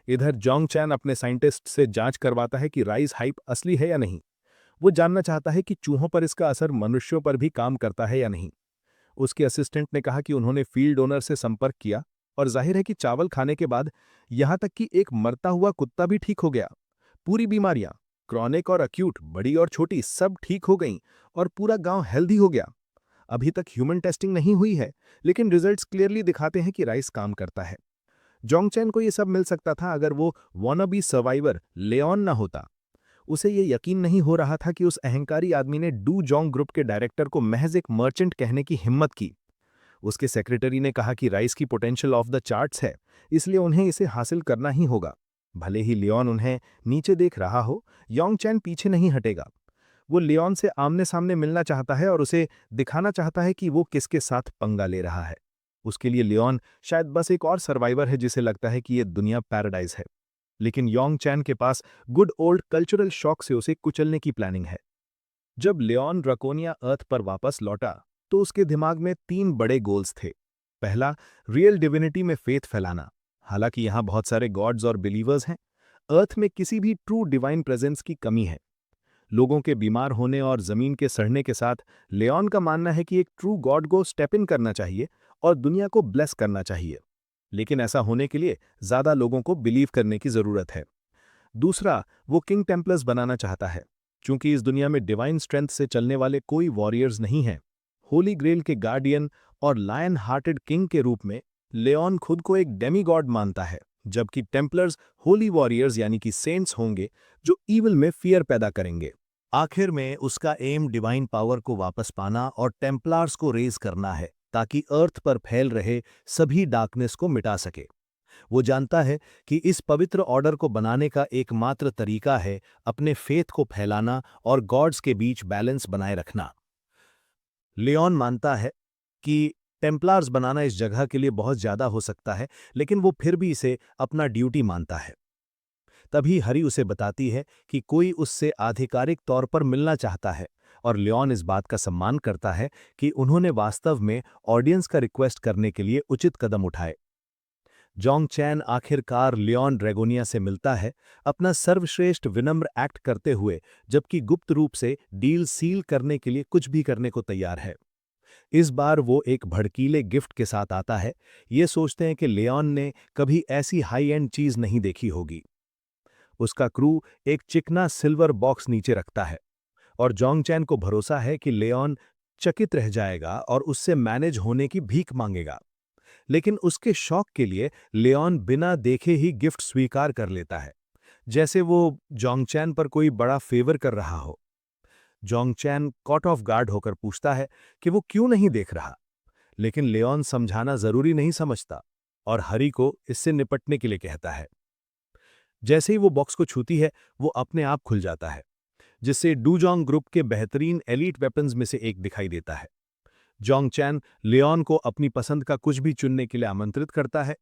इधर जोंग चैन अपने साइंटिस्ट से जांच करवाता है कि राइस हाइप असली है या नहीं। वो जानना चाहता है कि चूहों पर इसका असर मनुष्यों पर भी काम करता है या नहीं। उसके असिस्टेंट ने कहा कि उन्होंने फील्ड ओनर से संपर्क किया और जाहिर है कि चावल खाने के बाद यहां तक कि एक मरता हुआ कुत्ता भी ठीक हो गया। पूरी बीमारियां, क्रॉनिक और अक्यूट, बड़ी और छोटी, सब ठीक हो गईं और पूरा गांव हेल्दी हो गया। अभी तक ह्यूमन टेस्टिंग नहीं हुई है, लेकिन रिजल्ट्स क्लियरली दिखाते हैं कि राइस काम करता है। जोंग चैन को यह सब मिल सकता था अगर वो वॉनाबी सर्वाइवर लियोन ना होता। उसे ये यकीन नहीं हो रहा था कि उस अहंकारी आदमी ने डू जोंग ग्रुप के डायरेक्टर को महज एक मर्चेंट कहने की हिम्मत की। उसके सेक्रेटरी ने कहा कि राइस की पोटेंशियल ऑफ द चार्ट्स है, इसलिए उन्हें इसे हासिल करना ही होगा। भले ही लियोन उन्हें नीचे देख रहा हो, योंग चैन पीछे नहीं हटेगा। वो लियोन से आमने सामने मिलना चाहता है और उसे दिखाना चाहता है कि वो किसके साथ पंगा ले रहा है। उसके लिए लियोन शायद बस एक और सर्वाइवर है जिसे लगता है कि ये दुनिया पैराडाइज है। लेकिन योंग चैन के पास गुड ओल्ड कल्चरल शॉक से उसे कुचलने की प्लानिंग है। जब लियोन ड्रकोनिया अर्थ पर वापस लौटा तो उसके दिमाग में 3 बड़े गोल्स थे। पहला, रियल डिविनिटी में फेथ फैलाना। हालांकि यहां बहुत सारे गॉड्स और बिलीवर्स हैं, अर्थ में किसी भी ट्रू डिवाइन प्रेजेंस की कमी है। लोगों के बीमार होने और जमीन के सड़ने के साथ लियोन का मानना है कि एक ट्रू गॉड को स्टेप इन करना चाहिए और दुनिया को ब्लेस करना चाहिए। लेकिन ऐसा होने के लिए ज्यादा लोगों को बिलीव करने की जरूरत है। दूसरा, वो किंग टेम्पलर्स बनाना चाहता है। क्योंकि इस दुनिया में डिवाइन स्ट्रेंथ से चलने वाले कोई वॉरियर्स नहीं हैं। होली ग्रेल के गार्डियन और लायन हार्टेड किंग के रूप में लियोन खुद को एक डेमीगॉड मानता है, जबकि टेम्पलर्स होली वॉरियर्स यानी कि सेंट्स होंगे जो ईविल में फियर पैदा करेंगे। आखिर में उसका एम डिवाइन पावर को वापस पाना और टेम्पलार्स को रेज करना है। ताकि अर्थ पर फैल रहे सभी डार्कनेस को मिटा सके। वो जानता है कि इस पवित्र ऑर्डर को बनाने का एकमात्र तरीका है अपने फेथ को फैलाना और गॉड्स के बीच बैलेंस बनाए रखना। लियोन मानता है कि टेम्पलार्स बनाना इस जगह के लिए बहुत ज्यादा हो सकता है, लेकिन वो फिर भी इसे अपना ड्यूटी मानता है। तभी हरी उसे बताती है कि कोई उससे आधिकारिक तौर पर मिलना चाहता है, और लियोन इस बात का सम्मान करता है कि उन्होंने वास्तव में ऑडियंस का रिक्वेस्ट करने के लिए उचित कदम उठाए। जोंग चैन आखिरकार लियोन ड्रैगोनिया से मिलता है, अपना सर्वश्रेष्ठ विनम्र एक्ट करते हुए, जबकि गुप्त रूप से डील सील करने के लिए कुछ भी करने को तैयार है। इस बार वो एक भड़कीले गिफ्ट के साथ आता है, ये सोचते हैं कि लियोन ने कभी ऐसी हाई एंड चीज नहीं देखी होगी। उसका क्रू एक चिकना सिल्वर बॉक्स नीचे रखता है, और जोंग चैन को भरोसा है कि लियोन चकित रह जाएगा और उससे मैनेज होने की भीख मांगेगा। लेकिन उसके शौक के लिए लियोन बिना देखे ही गिफ्ट स्वीकार कर लेता है, जैसे वो जोंगचैन पर कोई बड़ा फेवर कर रहा हो। जोंगचैन कॉट ऑफ गार्ड होकर पूछता है कि वो क्यों नहीं देख रहा, लेकिन लियोन समझाना जरूरी नहीं समझता और हरी को इससे निपटने के लिए कहता है। जैसे ही वो बॉक्स को छूती है, वो अपने आप खुल जाता है, जिससे डूजोंग ग्रुप के बेहतरीन एलीट वेपन्स में से एक दिखाई देता है। जोंगचैन लियोन को अपनी पसंद का कुछ भी चुनने के लिए आमंत्रित करता है,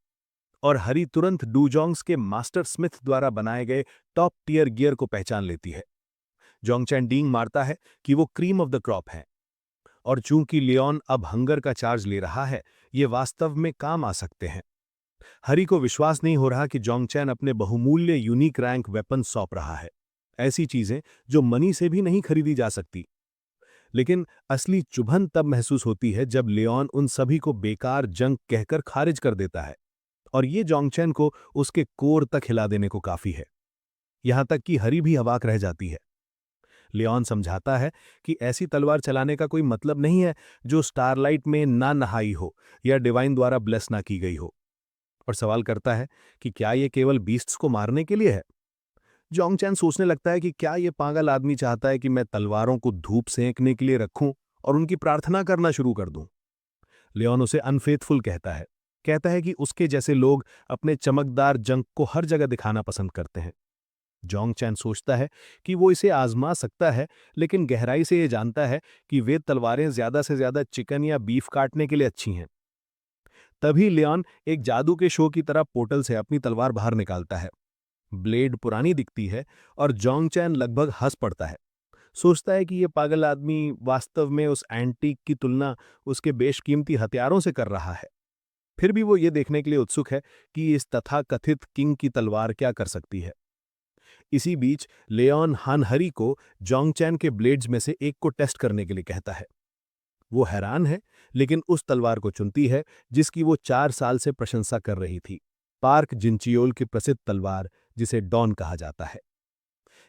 और हरी तुरंत डूजोंग्स के मास्टर स्मिथ द्वारा बनाए गए टॉप टियर गियर को पहचान लेती है। जोंगचैन डींग मारता है कि वो क्रीम ऑफ द क्रॉप हैं, और चूंकि लियोन अब हंगर का चार्ज ले रहा है, ये वास्तव में काम आ सकते हैं। हरी को विश्वास नहीं हो रहा कि जोंगचैन अपने बहुमूल्य यूनिक रैंक वेपन सौंप रहा है, ऐसी चीजें जो मनी से भी नहीं खरीदी जा सकती। लेकिन असली चुभन तब महसूस होती है जब लियोन उन सभी को बेकार जंक कहकर खारिज कर देता है, और ये जोंगचैन को उसके कोर तक हिला देने को काफी है। यहां तक कि हरी भी अवाक रह जाती है। लियोन समझाता है कि ऐसी तलवार चलाने का कोई मतलब नहीं है जो स्टारलाइट में ना नहाई हो या डिवाइन द्वारा ब्लेस ना की गई हो, और सवाल करता है कि क्या ये केवल बीस्ट्स को मारने के लिए है। जोंगचैन सोचने लगता है कि क्या ये पागल आदमी चाहता है कि मैं तलवारों को धूप सेंकने के लिए रखूं और उनकी प्रार्थना करना शुरू कर दूं। लियोन उसे अनफेथफुल कहता है कि उसके जैसे लोग अपने चमकदार जंक को हर जगह दिखाना पसंद करते हैं। जोंगचैन सोचता है कि वो इसे आजमा सकता है, लेकिन गहराई से ये जानता है कि वे तलवारें ज्यादा से ज्यादा चिकन या बीफ काटने के लिए अच्छी हैं। तभी लियोन एक जादू के शो की तरह पोर्टल से अपनी तलवार बाहर निकालता है। ब्लेड पुरानी दिखती है, और जोंगचैन लगभग हंस पड़ता है। सोचता है कि ये पागल आदमी वास्तव में उस एंटीक की तुलना उसके बेशकीमती हथियारों से कर रहा है। फिर भी वो ये देखने के लिए उत्सुक है कि इस तथाकथित किंग की तलवार क्या कर सकती है। इसी बीच लियोन हानहरी को जोंगचैन के ब्लेड्स में से एक को टेस्ट करने के लिए कहता है। वो हैरान है, लेकिन उस तलवार को चुनती है जिसकी वो 4 साल से प्रशंसा कर रही थी, पार्क जिंचियोल की प्रसिद्ध तलवार, जिसे डॉन कहा जाता है।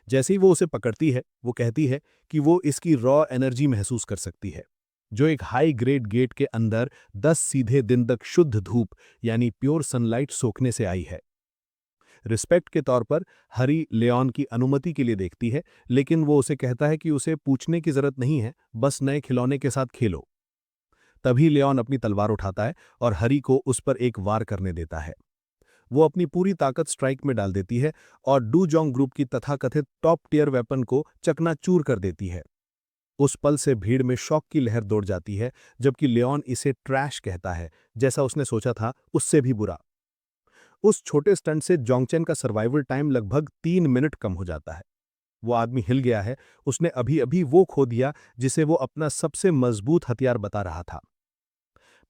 जैसे ही वो उसे पकड़ती है, वो कहती है कि वो इसकी रॉ एनर्जी महसूस कर सकती है, जो एक हाई ग्रेड गेट के अंदर 10 सीधे दिन तक शुद्ध धूप यानी प्योर सनलाइट सोखने से आई है। रिस्पेक्ट के तौर पर हरी लियोन की अनुमति के लिए देखती है, लेकिन वो उसे कहता है कि उसे पूछने की जरूरत नहीं है, बस नए खिलौने के साथ खेलो। तभी लियोन अपनी तलवार उठाता है और हरी को उस पर एक वार करने देता है। वो अपनी पूरी ताकत स्ट्राइक में डाल देती है और डूजोंग ग्रुप की तथाकथित टॉप टियर वेपन को चकनाचूर कर देती है। उस पल से भीड़ में शौक की लहर दौड़ जाती है, जबकि लियोन इसे ट्रैश कहता है, जैसा उसने सोचा था उससे भी बुरा। उस छोटे स्टंट से जोंगचैन का सर्वाइवल टाइम लगभग 3 मिनट कम हो जाता है। वो आदमी हिल गया है, उसने अभी अभी वो खो दिया जिसे वो अपना सबसे मजबूत हथियार बता रहा था।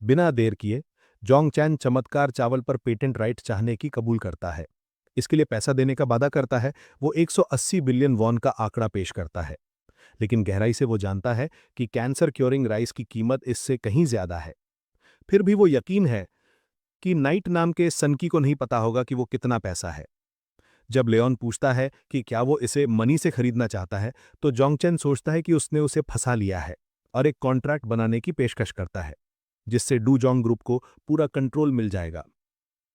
बिना देर किए जोंगचैन चमत्कार चावल पर पेटेंट राइट चाहने की कबूल करता है। इसके लिए पैसा देने का वादा करता है। वो 180 बिलियन वॉन का आंकड़ा पेश करता है, लेकिन गहराई से वो जानता है कि कैंसर क्योरिंग राइस की कीमत इससे कहीं ज्यादा है। फिर भी वो यकीन है कि नाइट नाम के सनकी को नहीं पता होगा कि वो कितना पैसा है। जब लियोन पूछता है कि क्या वो इसे मनी से खरीदना चाहता है, तो जोंगचैन सोचता है कि उसने उसे फंसा लिया है और एक कॉन्ट्रैक्ट बनाने की पेशकश करता है, जिससे डूजोंग ग्रुप को पूरा कंट्रोल मिल जाएगा।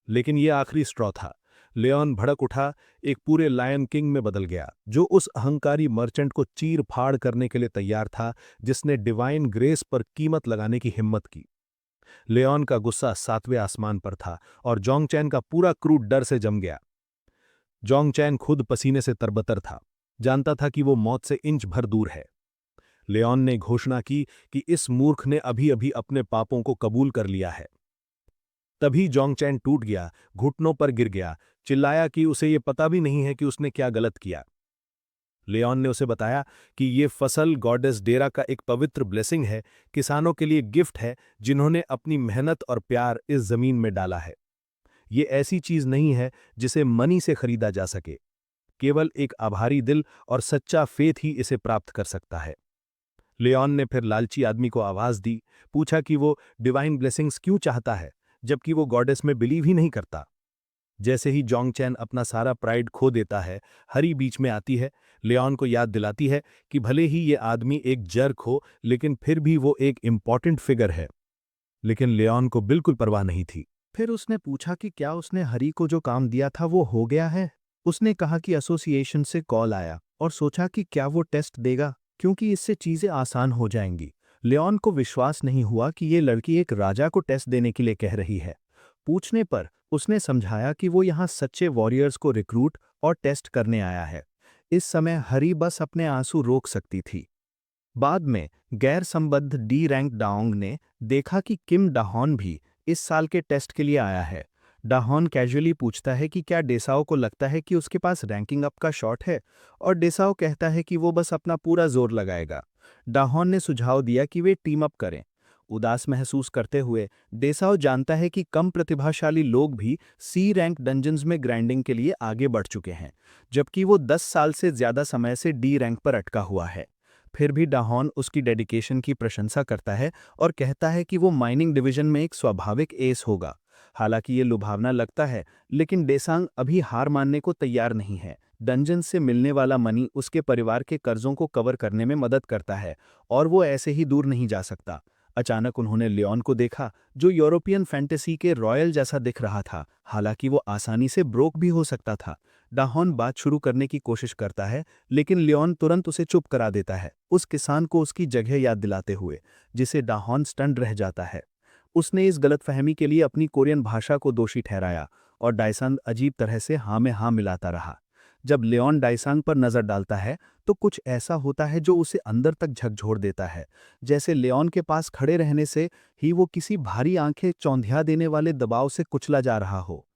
लेकिन ये आखिरी स्ट्रॉ था। लियोन भड़क उठा, एक पूरे लायन किंग में बदल गया, जो उस अहंकारी मर्चेंट को चीर फाड़ करने के लिए तैयार था, जिसने डिवाइन ग्रेस पर कीमत लगाने की हिम्मत की। लियोन का गुस्सा 7वें आसमान पर था और जोंगचैन का पूरा क्रू डर से जम गया। जोंगचैन खुद पसीने से तरबतर था, जानता था कि वो मौत से इंच भर दूर है। लियोन ने घोषणा की कि इस मूर्ख ने अभी अभी अपने पापों को कबूल कर लिया है। तभी जोंगचैन टूट गया, घुटनों पर गिर गया, चिल्लाया कि उसे ये पता भी नहीं है कि उसने क्या गलत किया। लियोन ने उसे बताया कि ये फसल गॉडेस डेरा का एक पवित्र ब्लेसिंग है, किसानों के लिए गिफ्ट है जिन्होंने अपनी मेहनत और प्यार इस जमीन में डाला है। ये ऐसी चीज नहीं है जिसे मनी से खरीदा जा सके। केवल एक आभारी दिल और सच्चा फेथ ही इसे प्राप्त कर सकता है। लियोन ने फिर लालची आदमी को आवाज दी, पूछा कि वो डिवाइन ब्लेसिंग्स क्यों चाहता है, जबकि वो गॉडेस में बिलीव ही नहीं करता। जैसे ही जोंगचैन अपना सारा प्राइड खो देता है, हरी बीच में आती है, लियोन को याद दिलाती है कि भले ही ये आदमी एक जर्क हो, लेकिन फिर भी वो एक इम्पॉर्टेंट फिगर है। लेकिन लियोन को बिल्कुल परवाह नहीं थी। फिर उसने पूछा कि क्या उसने हरी को जो काम दिया था वो हो गया है। उसने कहा कि एसोसिएशन से कॉल आया और सोचा कि क्या वो टेस्ट देगा, क्योंकि इससे चीजें आसान हो जाएंगी। लियोन को विश्वास नहीं हुआ कि ये लड़की एक राजा को टेस्ट देने के लिए कह रही है। पूछने पर उसने समझाया कि वो यहाँ सच्चे वॉरियर्स को रिक्रूट और टेस्ट करने आया है। इस समय हरी बस अपने आंसू रोक सकती थी। बाद में गैर संबद्ध डी रैंक डाओंग ने देखा कि किम डाहॉन भी इस साल के टेस्ट के लिए आया है। डाहॉन कैजुअली पूछता है कि क्या डेसाओ को लगता है कि उसके पास रैंकिंग अप का शॉट है, और डेसाओ कहता है कि वो बस अपना पूरा जोर लगाएगा। डाहॉन ने सुझाव दिया कि वे टीम अप करें। उदास महसूस करते हुए डेसाओ जानता है कि कम प्रतिभाशाली लोग भी सी रैंक डंजन्स में ग्राइंडिंग के लिए आगे बढ़ चुके हैं, जबकि वो 10 साल से ज्यादा समय से डी रैंक पर अटका हुआ है। फिर भी डाहॉन उसकी डेडिकेशन की प्रशंसा करता है और कहता है कि वो माइनिंग डिवीजन में एक स्वाभाविक एस होगा। हालांकि ये लुभावना लगता है, लेकिन डेसांग अभी हार मानने को तैयार नहीं है। डंजन से मिलने वाला मनी उसके परिवार के कर्जों को कवर करने में मदद करता है और वो ऐसे ही दूर नहीं जा सकता। अचानक उन्होंने लियोन को देखा, जो यूरोपियन फैंटेसी के रॉयल जैसा दिख रहा था, हालांकि वो आसानी से ब्रोक भी हो सकता था। डाहॉन बात शुरू करने की कोशिश करता है, लेकिन लियोन तुरंत उसे चुप करा देता है, उस किसान को उसकी जगह याद दिलाते हुए, जिसे डाहॉन स्टन्ड रह जाता है। उसने इस गलतफहमी के लिए अपनी कोरियन भाषा को दोषी ठहराया और डायसंग अजीब तरह से हाँ में हाँ मिलाता रहा। जब लियोन डायसंग पर नजर डालता है तो कुछ ऐसा होता है जो उसे अंदर तक झकझोर देता है, जैसे लियोन के पास खड़े रहने से ही वो किसी भारी आंखें चौंधिया देने वाले दबाव से कुचला जा रहा हो।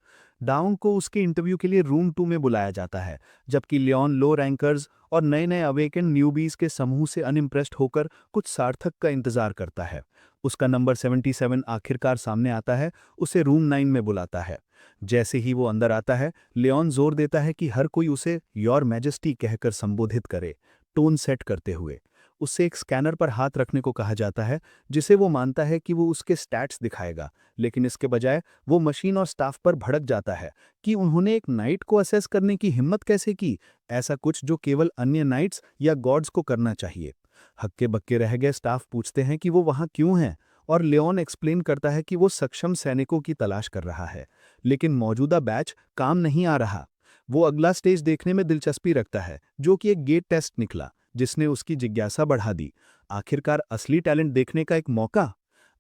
डाउंग को उसके इंटरव्यू के लिए रूम 2 में बुलाया जाता है, जबकि लियोन लो रैंकर्स और नए नए अवेकन न्यूबीज के समूह से अनइम्प्रेस्ड होकर कुछ सार्थक का इंतजार करता है। उसका नंबर 77 आखिरकार सामने आता है, उसे रूम 9 में बुलाता है। जैसे ही वो अंदर आता है, लियोन जोर देता है कि हर कोई उसे योर मैजेस्टी कहकर संबोधित करे, टोन सेट करते हुए। उससे एक स्कैनर पर हाथ रखने को कहा जाता है, जिसे वो मानता है कि वो उसके स्टैट्स दिखाएगा, लेकिन इसके बजाय वो मशीन और स्टाफ पर भड़क जाता है कि उन्होंने एक नाइट को असेस करने की हिम्मत कैसे की, ऐसा कुछ जो केवल अन्य नाइट्स या गॉड्स को करना चाहिए। हक्के बक्के रह गए स्टाफ पूछते हैं कि वो वहाँ क्यों हैं, और लियोन एक्सप्लेन करता है कि वो सक्षम सैनिकों की तलाश कर रहा है, लेकिन मौजूदा बैच काम नहीं आ रहा। वो अगला स्टेज देखने में दिलचस्पी रखता है, जो कि एक गेट टेस्ट निकला, जिसने उसकी जिज्ञासा बढ़ा दी। आखिरकार असली टैलेंट देखने का एक मौका।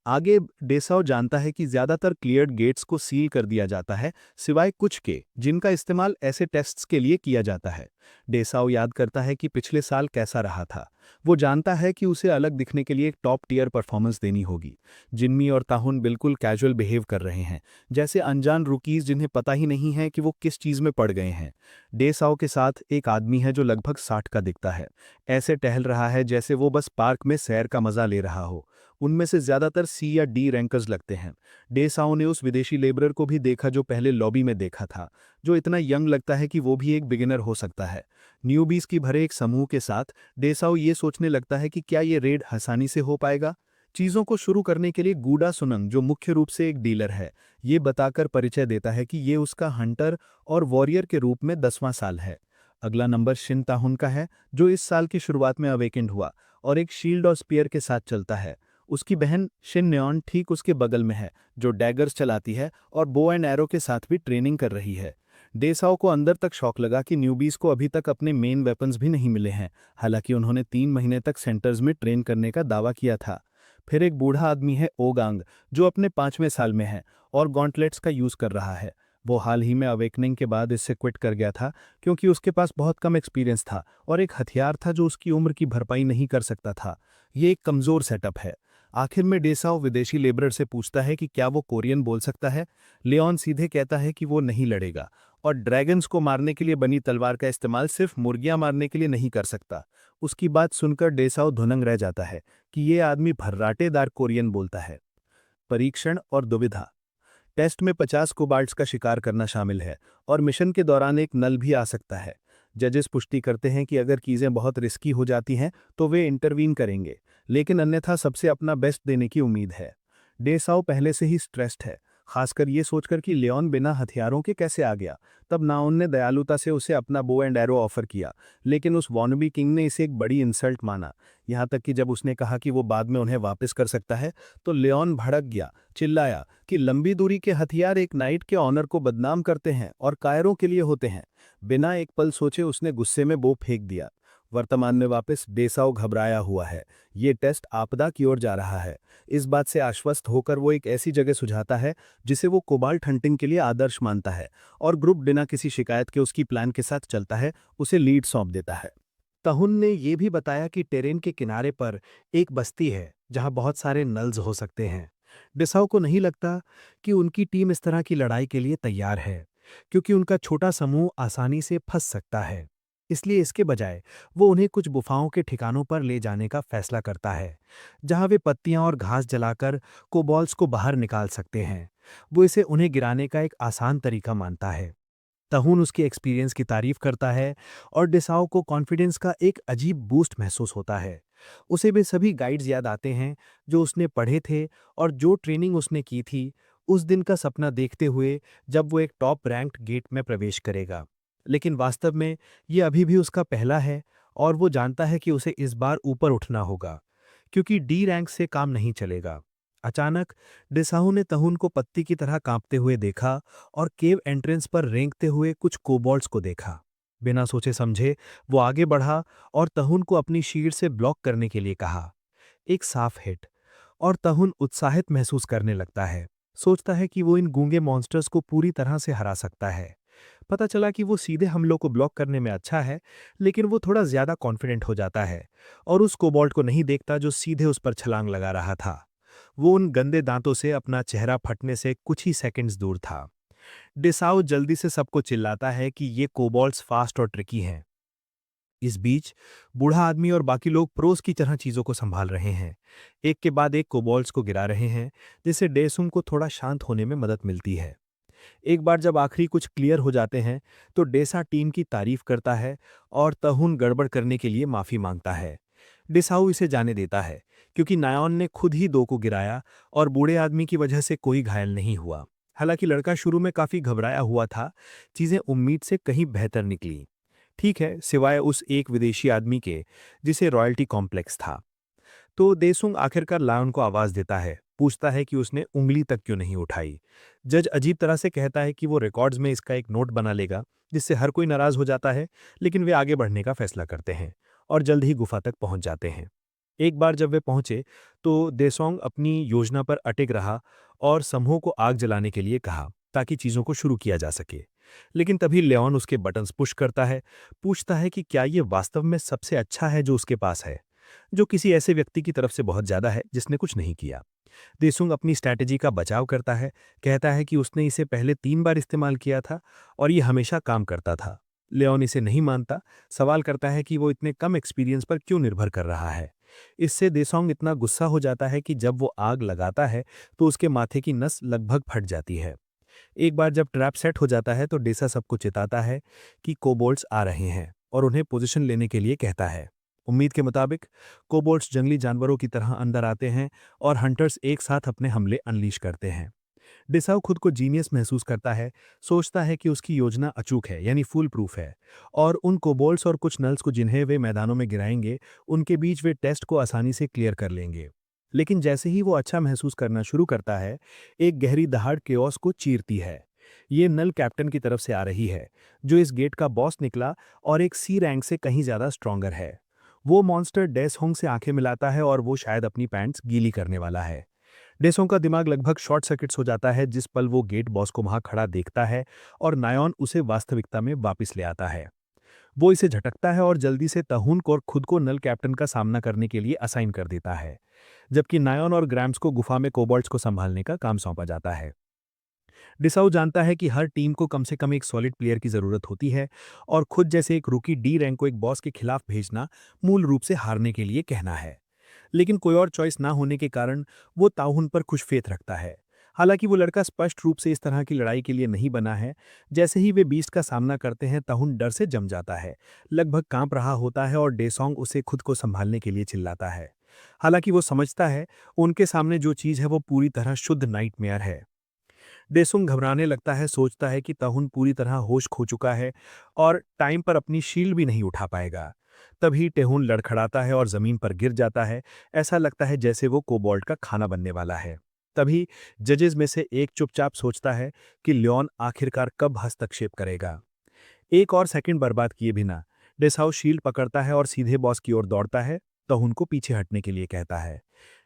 आगे डेसाओ जानता है कि ज्यादातर क्लियर्ड गेट्स को सील कर दिया जाता है, सिवाय कुछ के जिनका इस्तेमाल ऐसे टेस्ट्स के लिए किया जाता है। डेसाओ याद करता है कि पिछले साल कैसा रहा था। वो जानता है कि उसे अलग दिखने के लिए एक टॉप टियर परफॉर्मेंस देनी होगी। जिन्मी और ताहुन बिल्कुल कैजुअल बिहेव कर रहे हैं, जैसे अनजान रुकीज जिन्हें पता ही नहीं है कि वो किस चीज में पड़ गए हैं। डेसाओ के साथ एक आदमी है जो लगभग 60 का दिखता है, ऐसे टहल रहा है जैसे वो बस पार्क में सैर का मजा ले रहा हो। उनमें से ज्यादातर सी या डी रैंकर्स लगते हैं। डेसाओ ने उस विदेशी लेबरर को भी देखा जो पहले लॉबी में देखा था, जो इतना यंग लगता है कि वो भी एक बिगिनर हो सकता है। न्यूबीज की भरे एक समूह के साथ डेसाओ ये सोचने लगता है कि क्या ये रेड आसानी से हो पाएगा। चीजों को शुरू करने के लिए गूडा सुनंग, जो मुख्य रूप से एक डीलर है, ये बताकर परिचय देता है कि ये उसका हंटर और वॉरियर के रूप में 10वां साल है। अगला नंबर शिन ताहुन का है, जो इस साल की शुरुआत में अवेकेंड हुआ और एक शील्ड और स्पीयर के साथ चलता है। उसकी बहन शिन न्योन ठीक उसके बगल में है, जो डैगर्स चलाती है और बो एंड एरो के साथ भी ट्रेनिंग कर रही है। डेसाओ को अंदर तक शौक लगा कि न्यूबीज को अभी तक अपने मेन वेपन्स भी नहीं मिले हैं, हालांकि उन्होंने 3 महीने तक सेंटर्स में ट्रेन करने का दावा किया था। फिर एक बूढ़ा आदमी है ओगांग, जो अपने 5वें साल में है और गॉन्टलेट्स का यूज कर रहा है। वो हाल ही में अवेकनिंग के बाद इससे क्विट कर गया था, क्योंकि उसके पास बहुत कम एक्सपीरियंस था और एक हथियार था जो उसकी उम्र की भरपाई नहीं कर सकता था। ये एक कमजोर सेटअप है। आखिर में डेसाओ विदेशी लेबरर से पूछता है कि क्या वो कोरियन बोल सकता है। लियोन सीधे कहता है कि वो नहीं लड़ेगा और ड्रैगन्स को मारने के लिए बनी तलवार का इस्तेमाल सिर्फ मुर्गियां मारने के लिए नहीं कर सकता। उसकी बात सुनकर डेसाओ धुनंग रह जाता है कि ये आदमी भर्राटेदार कोरियन बोलता है। परीक्षण और दुविधा। टेस्ट में 50 कोबाल्ट्स का शिकार करना शामिल है और मिशन के दौरान एक नल भी आ सकता है। जजेस पुष्टि करते हैं कि अगर चीज़ें बहुत रिस्की हो जाती हैं तो वे इंटरवीन करेंगे, लेकिन अन्यथा सबसे अपना बेस्ट देने की उम्मीद है। डेसाओ पहले से ही स्ट्रेस्ड है, खासकर ये सोचकर कि लियोन बिना हथियारों के कैसे आ गया। तब नाओन ने दयालुता से उसे अपना बो एंड एरो ऑफर किया, लेकिन उस वॉनबी किंग ने इसे एक बड़ी इंसल्ट माना। यहाँ तक कि जब उसने कहा कि वो बाद में उन्हें वापस कर सकता है, तो लियोन भड़क गया, चिल्लाया कि लंबी दूरी के हथियार एक नाइट के ऑनर को बदनाम करते हैं और कायरों के लिए होते हैं। बिना एक पल सोचे उसने गुस्से में बो फेंक दिया। वर्तमान में वापस डेसाओ घबराया हुआ है। ये टेस्ट आपदा की ओर जा रहा है। इस बात से आश्वस्त होकर वो एक ऐसी जगह सुझाता है जिसे वो कोबाल्ट हंटिंग के लिए आदर्श मानता है, और ग्रुप बिना किसी शिकायत के उसकी प्लान के साथ चलता है, उसे लीड सौंप देता है। तहुन ने ये भी बताया कि टेरेन के किनारे पर एक बस्ती है जहां बहुत सारे नल्स हो सकते हैं। डिसाओ को नहीं लगता कि उनकी टीम इस तरह की लड़ाई के लिए तैयार है, क्योंकि उनका छोटा समूह आसानी से फंस सकता है। इसलिए इसके बजाय वो उन्हें कुछ गुफाओं के ठिकानों पर ले जाने का फैसला करता है, जहां वे पत्तियां और घास जलाकर कोबॉल्स को बाहर निकाल सकते हैं। वो इसे उन्हें गिराने का एक आसान तरीका मानता है। तहून उसके एक्सपीरियंस की तारीफ करता है और डिसाओ को कॉन्फिडेंस का एक अजीब बूस्ट महसूस होता है। उसे वे सभी गाइड्स याद आते हैं जो उसने पढ़े थे और जो ट्रेनिंग उसने की थी, उस दिन का सपना देखते हुए जब वो एक टॉप रैंक्ड गेट में प्रवेश करेगा। लेकिन वास्तव में ये अभी भी उसका पहला है और वो जानता है कि उसे इस बार ऊपर उठना होगा, क्योंकि डी रैंक से काम नहीं चलेगा। अचानक डिसाहू ने तहुन को पत्ती की तरह कांपते हुए देखा और केव एंट्रेंस पर रेंगते हुए कुछ कोबॉल्ट्स को देखा। बिना सोचे समझे वो आगे बढ़ा और तहुन को अपनी शील्ड से ब्लॉक करने के लिए कहा। एक साफ हिट, और तहुन उत्साहित महसूस करने लगता है। सोचता है कि वो इन गूंगे मॉन्स्टर्स को पूरी तरह से हरा सकता है। पता चला कि वो सीधे हमलों को ब्लॉक करने में अच्छा है, लेकिन वो थोड़ा ज्यादा कॉन्फिडेंट हो जाता है और उस कोबॉल्ट को नहीं देखता जो सीधे उस पर छलांग लगा रहा था। वो उन गंदे दांतों से अपना चेहरा फटने से कुछ ही सेकंड्स दूर था। डिसाओ जल्दी से सबको चिल्लाता है कि ये कोबॉल्ट्स फास्ट और ट्रिकी हैं। इस बीच बूढ़ा आदमी और बाकी लोग प्रोस की तरह चीजों को संभाल रहे हैं, एक के बाद एक कोबॉल्ट्स को गिरा रहे हैं, जिससे डेसुम को थोड़ा शांत होने में मदद मिलती है। एक बार जब आखिरी कुछ क्लियर हो जाते हैं तो डेसा टीम की तारीफ करता है और तहुन गड़बड़ करने के लिए माफी मांगता है। डिसाऊ इसे जाने देता है, क्योंकि नायोन ने खुद ही दो को गिराया और बूढ़े आदमी की वजह से कोई घायल नहीं हुआ। हालांकि लड़का शुरू में काफी घबराया हुआ था, चीजें उम्मीद से कहीं बेहतर निकली। ठीक है, सिवाय उस एक विदेशी आदमी के जिसे रॉयल्टी कॉम्प्लेक्स था। तो देसुंग आखिरकार लायन को आवाज देता है, पूछता है कि उसने उंगली तक क्यों नहीं उठाई। जज अजीब तरह से कहता है कि वो रिकॉर्ड्स में इसका एक नोट बना लेगा, जिससे हर कोई नाराज हो जाता है, लेकिन वे आगे बढ़ने का फैसला करते हैं और जल्द ही गुफा तक पहुंच जाते हैं। एक बार जब वे पहुंचे तो देसोंग अपनी योजना पर अटक रहा और समूह को आग जलाने के लिए कहा, ताकि चीजों को शुरू किया जा सके। लेकिन तभी लियोन उसके बटन्स पुश करता है, पूछता है कि क्या ये वास्तव में सबसे अच्छा है जो उसके पास है, जो किसी ऐसे व्यक्ति की तरफ से बहुत ज्यादा है जिसने कुछ नहीं किया। देसुंग अपनी स्ट्रैटेजी का बचाव करता है, कहता है कि उसने इसे पहले 3 बार इस्तेमाल किया था और ये हमेशा काम करता था। लियोन इसे नहीं मानता, सवाल करता है कि वो इतने कम एक्सपीरियंस पर क्यों निर्भर कर रहा है। इससे देसोंग इतना गुस्सा हो जाता है कि जब वो आग लगाता है तो उसके माथे की नस लगभग फट जाती है। एक बार जब ट्रैप सेट हो जाता है तो डेसा सबको चिताता है कि कोबोल्ट्स आ रहे हैं और उन्हें पोजीशन लेने के लिए कहता है। उम्मीद के मुताबिक कोबोल्ट्स जंगली जानवरों की तरह अंदर आते हैं और हंटर्स एक साथ अपने हमले अनलीश करते हैं। डिसाउ खुद को जीनियस महसूस करता है, सोचता है कि उसकी योजना अचूक है, यानी फुल प्रूफ है, और उन कोबोल्ट्स और कुछ नल्स को जिन्हें वे मैदानों में गिराएंगे, उनके बीच वे टेस्ट को आसानी से क्लियर कर लेंगे। लेकिन जैसे ही वो अच्छा महसूस करना शुरू करता है, एक गहरी दहाड़ केओस को चीरती है। ये नल कैप्टन की तरफ से आ रही है, जो इस गेट का बॉस निकला और एक सी रैंक से कहीं ज्यादा स्ट्रॉन्गर है। वो मॉन्स्टर डेसोंग से आंखें मिलाता है और वो शायद अपनी पैंट्स गीली करने वाला है। डेसोंग का दिमाग लगभग शॉर्ट सर्किट्स हो जाता है जिस पल वो गेट बॉस को वहां खड़ा देखता है और नायोन उसे वास्तविकता में वापस ले आता है। वो इसे झटकता है और जल्दी से तहुन को और खुद को नल कैप्टन का सामना करने के लिए असाइन कर देता है, जबकि नायोन और ग्रैम्स को गुफा में कोबॉल्ट्स को संभालने का काम सौंपा जाता है। डिसाउ जानता है कि हर टीम को कम से कम एक सॉलिड प्लेयर की जरूरत होती है और खुद जैसे एक रूकी डी रैंक को एक बॉस के खिलाफ भेजना मूल रूप से हारने के लिए कहना है। लेकिन कोई और चॉइस ना होने के कारण वो ताहुन पर खुश फेथ रखता है। हालांकि वो लड़का स्पष्ट रूप से इस तरह की लड़ाई के लिए नहीं बना है। जैसे ही वे बीस्ट का सामना करते हैं ताहुन डर से जम जाता है, लगभग कांप रहा होता है और डेसोंग उसे खुद को संभालने के लिए चिल्लाता है। हालांकि वो समझता है उनके सामने जो चीज है वो पूरी तरह शुद्ध नाइटमेयर है। डेसुंग घबराने लगता है, सोचता है कि ताहुन पूरी तरह होश खो चुका है और टाइम पर अपनी शील्ड भी नहीं उठा पाएगा। तभी टेहुन लड़खड़ाता है और जमीन पर गिर जाता है। ऐसा लगता है जैसे वो कोबॉल्ट का खाना बनने वाला है। तभी जजेस में से एक चुपचाप सोचता है कि लियोन आखिरकार कब हस्तक्षेप करेगा। एक और सेकंड बर्बाद किए बिना डेसाउ शील्ड पकड़ता है और सीधे बॉस की ओर दौड़ता है, तहुन को पीछे हटने के लिए कहता है।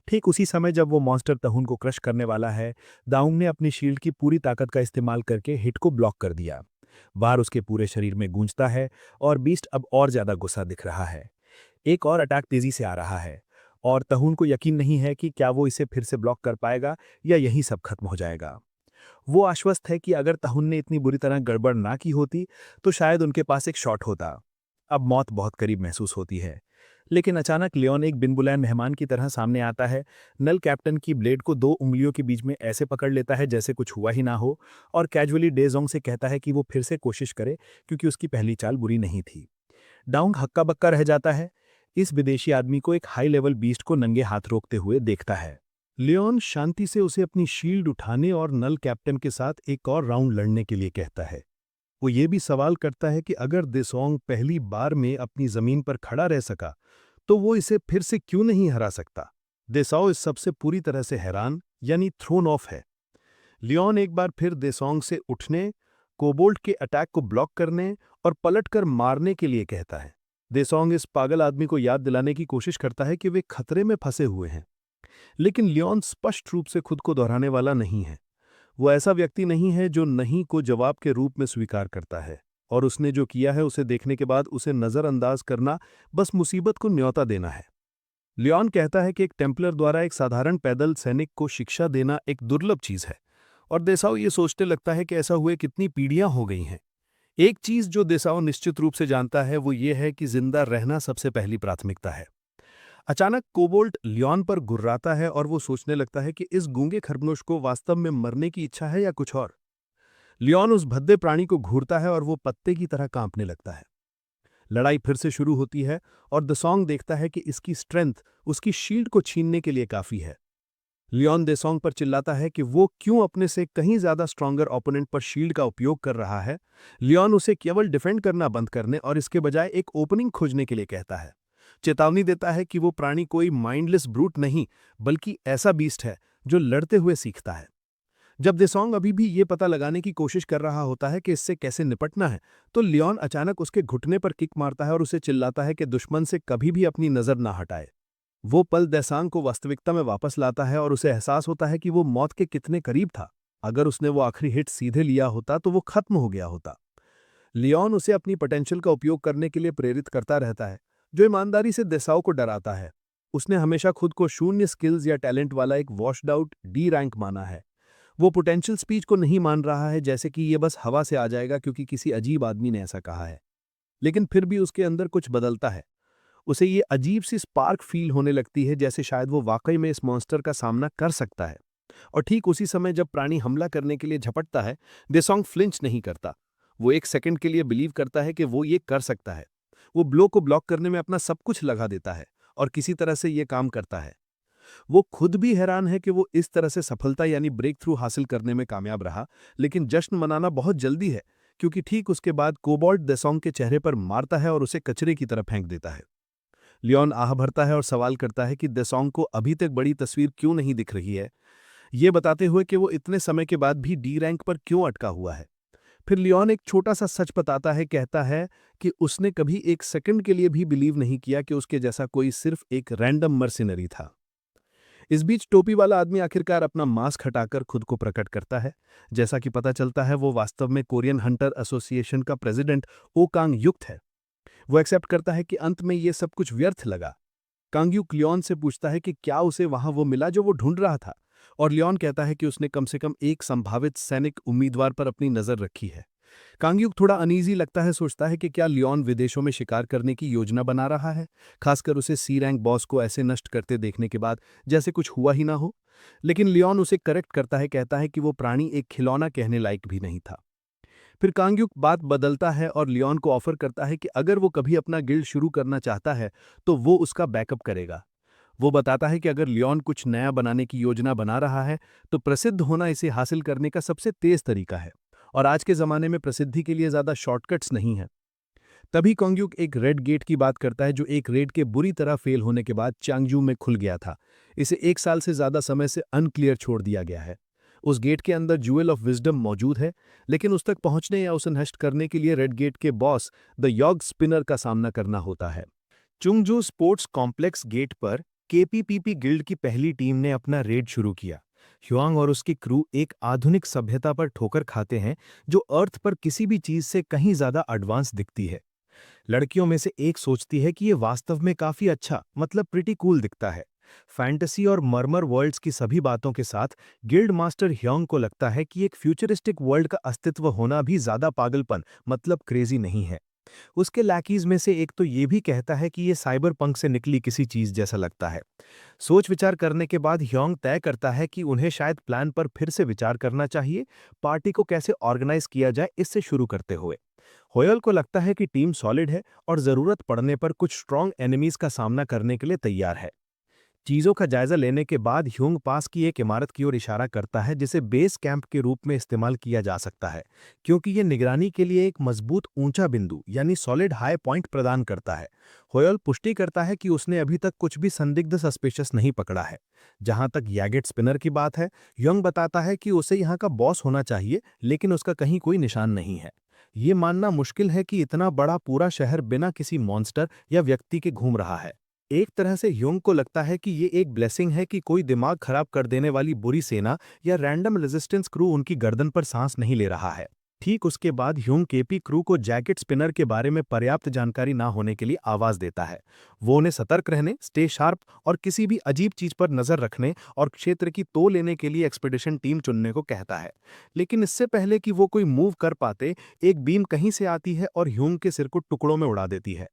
ठीक उसी समय जब वो मॉन्स्टर तहुन को क्रश करने वाला है, दाउंग ने अपनी शील्ड की पूरी ताकत का इस्तेमाल करके हिट को ब्लॉक कर दिया। वार उसके पूरे शरीर में गूंजता है और बीस्ट अब और ज्यादा गुस्सा दिख रहा है। एक और अटैक तेजी से आ रहा है और तहुन को यकीन नहीं है कि क्या वो इसे फिर से ब्लॉक कर पाएगा या यही सब खत्म हो जाएगा। वो आश्वस्त है कि अगर तहुन ने इतनी बुरी तरह गड़बड़ ना की होती तो शायद उनके पास एक शॉट होता। अब मौत बहुत करीब महसूस होती है। लेकिन अचानक लियोन एक बिन बुलाए मेहमान की तरह सामने आता है, नल कैप्टन की ब्लेड को 2 उंगलियों के बीच में ऐसे पकड़ लेता है जैसे कुछ हुआ ही ना हो और कैजुअली डेजोंग से कहता है कि वो फिर से कोशिश करे क्योंकि उसकी पहली चाल बुरी नहीं थी। डाउंग हक्का बक्का रह जाता है, इस विदेशी आदमी को एक हाई लेवल बीस्ट को नंगे हाथ रोकते हुए देखता है। लियोन शांति से उसे अपनी शील्ड उठाने और नल कैप्टन के साथ एक और राउंड लड़ने के लिए कहता है। वो ये भी सवाल करता है कि अगर देसोंग पहली बार में अपनी जमीन पर खड़ा रह सका तो वो इसे फिर से क्यों नहीं हरा सकता। देसाओ इस सबसे पूरी तरह से हैरान यानी थ्रोन ऑफ है। लियोन एक बार फिर देसोंग से उठने, कोबोल्ट के अटैक को ब्लॉक करने और पलटकर मारने के लिए कहता है। देसोंग इस पागल आदमी को याद दिलाने की कोशिश करता है कि वे खतरे में फंसे हुए हैं, लेकिन लियोन स्पष्ट रूप से खुद को दोहराने वाला नहीं है। वो ऐसा व्यक्ति नहीं है जो नहीं को जवाब के रूप में स्वीकार करता है और उसने जो किया है उसे देखने के बाद उसे नजरअंदाज करना बस मुसीबत को न्योता देना है। लियोन कहता है कि एक टेम्पलर द्वारा एक साधारण पैदल सैनिक को शिक्षा देना एक दुर्लभ चीज है और देसाऊ ये सोचने लगता है कि ऐसा हुए कितनी पीढ़ियां हो गई हैं। एक चीज जो देसाऊ निश्चित रूप से जानता है वो ये है कि जिंदा रहना सबसे पहली प्राथमिकता है। अचानक कोबोल्ट लियोन पर गुर्राता है और वो सोचने लगता है कि इस गूंगे खरगोश को वास्तव में मरने की इच्छा है या कुछ और। लियोन उस भद्दे प्राणी को घूरता है और वो पत्ते की तरह कांपने लगता है। लड़ाई फिर से शुरू होती है और देसोंग देखता है कि इसकी स्ट्रेंथ उसकी शील्ड को छीनने के लिए काफी है। लियोन देसोंग पर चिल्लाता है कि वो क्यों अपने से कहीं ज्यादा स्ट्रॉन्गर ओपोनेंट पर शील्ड का उपयोग कर रहा है। लियोन उसे केवल डिफेंड करना बंद करने और इसके बजाय एक ओपनिंग खोजने के लिए कहता है। चेतावनी देता है कि वो प्राणी कोई माइंडलेस ब्रूट नहीं बल्कि ऐसा बीस्ट है जो लड़ते हुए सीखता है। जब देसोंग अभी भी ये पता लगाने की कोशिश कर रहा होता है कि इससे कैसे निपटना है, तो लियोन अचानक उसके घुटने पर किक मारता है और उसे चिल्लाता है कि दुश्मन से कभी भी अपनी नजर ना हटाए। वो पल देसांग को वास्तविकता में वापस लाता है और उसे एहसास होता है कि वो मौत के कितने करीब था। अगर उसने वो आखिरी हिट सीधे लिया होता तो वो खत्म हो गया होता। लियोन उसे अपनी पोटेंशियल का उपयोग करने के लिए प्रेरित करता रहता है, जो ईमानदारी से देसाओ को डराता है। उसने हमेशा खुद को शून्य स्किल्स या टैलेंट वाला एक वॉश्ड आउट डी रैंक माना है। वो पोटेंशियल स्पीच को नहीं मान रहा है जैसे कि ये बस हवा से आ जाएगा क्योंकि किसी अजीब आदमी ने ऐसा कहा है। लेकिन फिर भी उसके अंदर कुछ बदलता है। उसे ये अजीब सी स्पार्क फील होने लगती है जैसे शायद वो वाकई में इस मॉन्स्टर का सामना कर सकता है। और ठीक उसी समय जब प्राणी हमला करने के लिए झपटता है, देसोंग फ्लिंच नहीं करता। वो एक सेकंड के लिए बिलीव करता है कि वो ये कर सकता है। वो ब्लो को ब्लॉक करने में अपना सब कुछ लगा देता है और किसी तरह से ये काम करता है। वो खुद भी हैरान है कि वो इस तरह से सफलता यानी ब्रेक थ्रू हासिल करने में कामयाब रहा, लेकिन जश्न मनाना बहुत जल्दी है क्योंकि ठीक उसके बाद कोबॉल्ट देसोंग के चेहरे पर मारता है और उसे कचरे की तरह फेंक देता है। लियोन आह भरता है और सवाल करता है कि देसोंग को अभी तक बड़ी तस्वीर क्यों नहीं दिख रही है, ये बताते हुए कि वो इतने समय के बाद भी डी रैंक पर क्यों अटका हुआ है। फिर लियोन एक छोटा सा सच बताता है, कहता है कि उसने कभी एक सेकंड के लिए भी बिलीव नहीं किया कि उसके जैसा कोई सिर्फ एक रैंडम मर्सिनरी था। इस बीच टोपी वाला आदमी आखिरकार अपना मास्क हटाकर खुद को प्रकट करता है। जैसा कि पता चलता है वो वास्तव में कोरियन हंटर एसोसिएशन का प्रेसिडेंट ओ कांग युक्त है। वो एक्सेप्ट करता है कि अंत में ये सब कुछ व्यर्थ लगा। कांग युक लियोन से पूछता है कि क्या उसे वहां वो मिला जो वो ढूंढ रहा था, और लियोन कहता है कि उसने कम से कम एक संभावित सैनिक उम्मीदवार पर अपनी नजर रखी है। कांगयुक थोड़ा अनईजी लगता है, सोचता है कि क्या लियोन विदेशों में शिकार करने की योजना बना रहा है, खासकर उसे सी रैंक बॉस को ऐसे नष्ट करते देखने के बाद, जैसे कुछ हुआ ही ना हो। लेकिन लियोन उसे करेक्ट करता है, कहता है कि वो प्राणी एक खिलौना कहने लायक भी नहीं था। फिर कांगयुक बात बदलता है और लियोन को ऑफर करता है कि अगर वो कभी अपना गिल्ड शुरू करना चाहता है तो वो उसका बैकअप करेगा। वो बताता है कि अगर लियोन कुछ नया बनाने की योजना बना रहा है तो प्रसिद्ध होना इसे हासिल करने का सबसे तेज तरीका है, और आज के ज़माने में प्रसिद्धि के लिए ज़्यादा शॉर्टकट्स नहीं हैं। तभी कांगयुक एक रेड गेट की बात करता है जो एक रेड के बुरी तरह फेल होने के बाद चांगजू में खुल गया था। इसे 1 साल से ज़्यादा समय से अनक्लियर छोड़ दिया गया है। उस गेट के अंदर ज्यूएल ऑफ विजडम मौजूद है, लेकिन उस तक पहुंचने या उसे नष्ट करने के लिए रेड गेट के बॉस द यॉग स्पिनर का सामना करना होता है। चुंगजू स्पोर्ट्स कॉम्प्लेक्स गेट पर केपीपीपी गिल्ड की पहली टीम ने अपना रेड शुरू किया। ह्युआंग और उसकी क्रू एक आधुनिक सभ्यता पर ठोकर खाते हैं जो अर्थ पर किसी भी चीज से कहीं ज्यादा एडवांस दिखती है। लड़कियों में से एक सोचती है कि ये वास्तव में काफी अच्छा मतलब प्रिटी कूल दिखता है। फैंटेसी और मर्मर वर्ल्ड्स की सभी बातों के साथ गिल्ड मास्टर ह्योंग को लगता है कि एक फ्यूचरिस्टिक वर्ल्ड का अस्तित्व होना भी ज्यादा पागलपन मतलब क्रेजी नहीं है। उसके लैकीज में से एक तो ये भी कहता है कि ये साइबर पंक से निकली किसी चीज जैसा लगता है। सोच विचार करने के बाद ह्योंग तय करता है कि उन्हें शायद प्लान पर फिर से विचार करना चाहिए, पार्टी को कैसे ऑर्गेनाइज किया जाए इससे शुरू करते हुए। होयल को लगता है कि टीम सॉलिड है और जरूरत पड़ने पर कुछ स्ट्रॉन्ग एनिमीज का सामना करने के लिए तैयार है। चीजों का जायजा लेने के बाद ह्यूंग पास की एक इमारत की ओर इशारा करता है जिसे बेस कैंप के रूप में इस्तेमाल किया जा सकता है, क्योंकि यह निगरानी के लिए एक मजबूत ऊंचा बिंदु यानी सॉलिड हाई पॉइंट प्रदान करता है। होयल पुष्टि करता है कि उसने अभी तक कुछ भी संदिग्ध सस्पिशियस नहीं पकड़ा है। जहां तक यागेट स्पिनर की बात है, ह्यूंग बताता है कि उसे यहाँ का बॉस होना चाहिए, लेकिन उसका कहीं कोई निशान नहीं है। ये मानना मुश्किल है कि इतना बड़ा पूरा शहर बिना किसी मॉन्स्टर या व्यक्ति के घूम रहा है। एक तरह से ह्यूंग को लगता है कि ये एक ब्लेसिंग है कि कोई दिमाग खराब कर देने वाली बुरी सेना या रैंडम रेजिस्टेंस क्रू उनकी गर्दन पर सांस नहीं ले रहा है। ठीक उसके बाद ह्यूंग केपी क्रू को जैकेट स्पिनर के बारे में पर्याप्त जानकारी ना होने के लिए आवाज देता है। वो उन्हें सतर्क रहने, स्टे शार्प और किसी भी अजीब चीज पर नजर रखने और क्षेत्र की तोड़ लेने के लिए एक्सपेडिशन टीम चुनने को कहता है। लेकिन इससे पहले कि वो कोई मूव कर पाते, एक बीम कहीं से आती है और ह्यूंग के सिर को टुकड़ों में उड़ा देती है।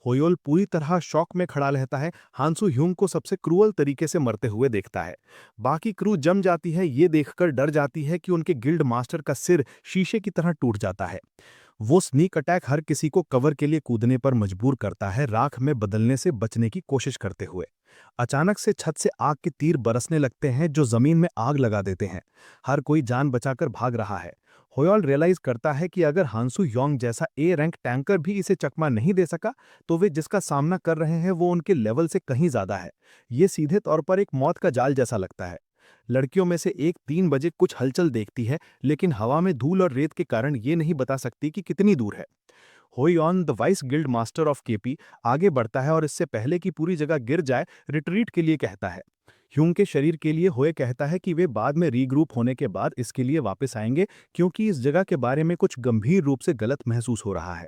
होयोल पूरी तरह शॉक में खड़ा रहता है, हांसू ह्यूंग को सबसे क्रूअल तरीके से मरते हुए देखता है। बाकी क्रू जम जाती है, ये देखकर डर जाती है कि उनके गिल्ड मास्टर का सिर शीशे की तरह टूट जाता है। वो स्नीक अटैक हर किसी को कवर के लिए कूदने पर मजबूर करता है, राख में बदलने से बचने की कोशिश करते हुए। अचानक से छत से आग के तीर बरसने लगते हैं जो जमीन में आग लगा देते हैं। हर कोई जान बचाकर भाग रहा है। होयल रियलाइज करता है कि अगर हांसू योंग जैसा ए रैंक टैंकर भी इसे चकमा नहीं दे सका, तो वे जिसका सामना कर रहे हैं वो उनके लेवल से कहीं ज्यादा है। ये सीधे तौर पर एक मौत का जाल जैसा लगता है। लड़कियों में से एक 3 बजे कुछ हलचल देखती है, लेकिन हवा में धूल और रेत के कारण ये नहीं बता सकती कि कितनी दूर है। Hoyeon the vice guild master of KP आगे बढ़ता है और इससे पहले कि पूरी जगह गिर जाए रिट्रीट के लिए कहता है। ह्यूंग के शरीर के लिए होए कहता है कि वे बाद में रीग्रुप होने के बाद इसके लिए वापस आएंगे, क्योंकि इस जगह के बारे में कुछ गंभीर रूप से गलत महसूस हो रहा है।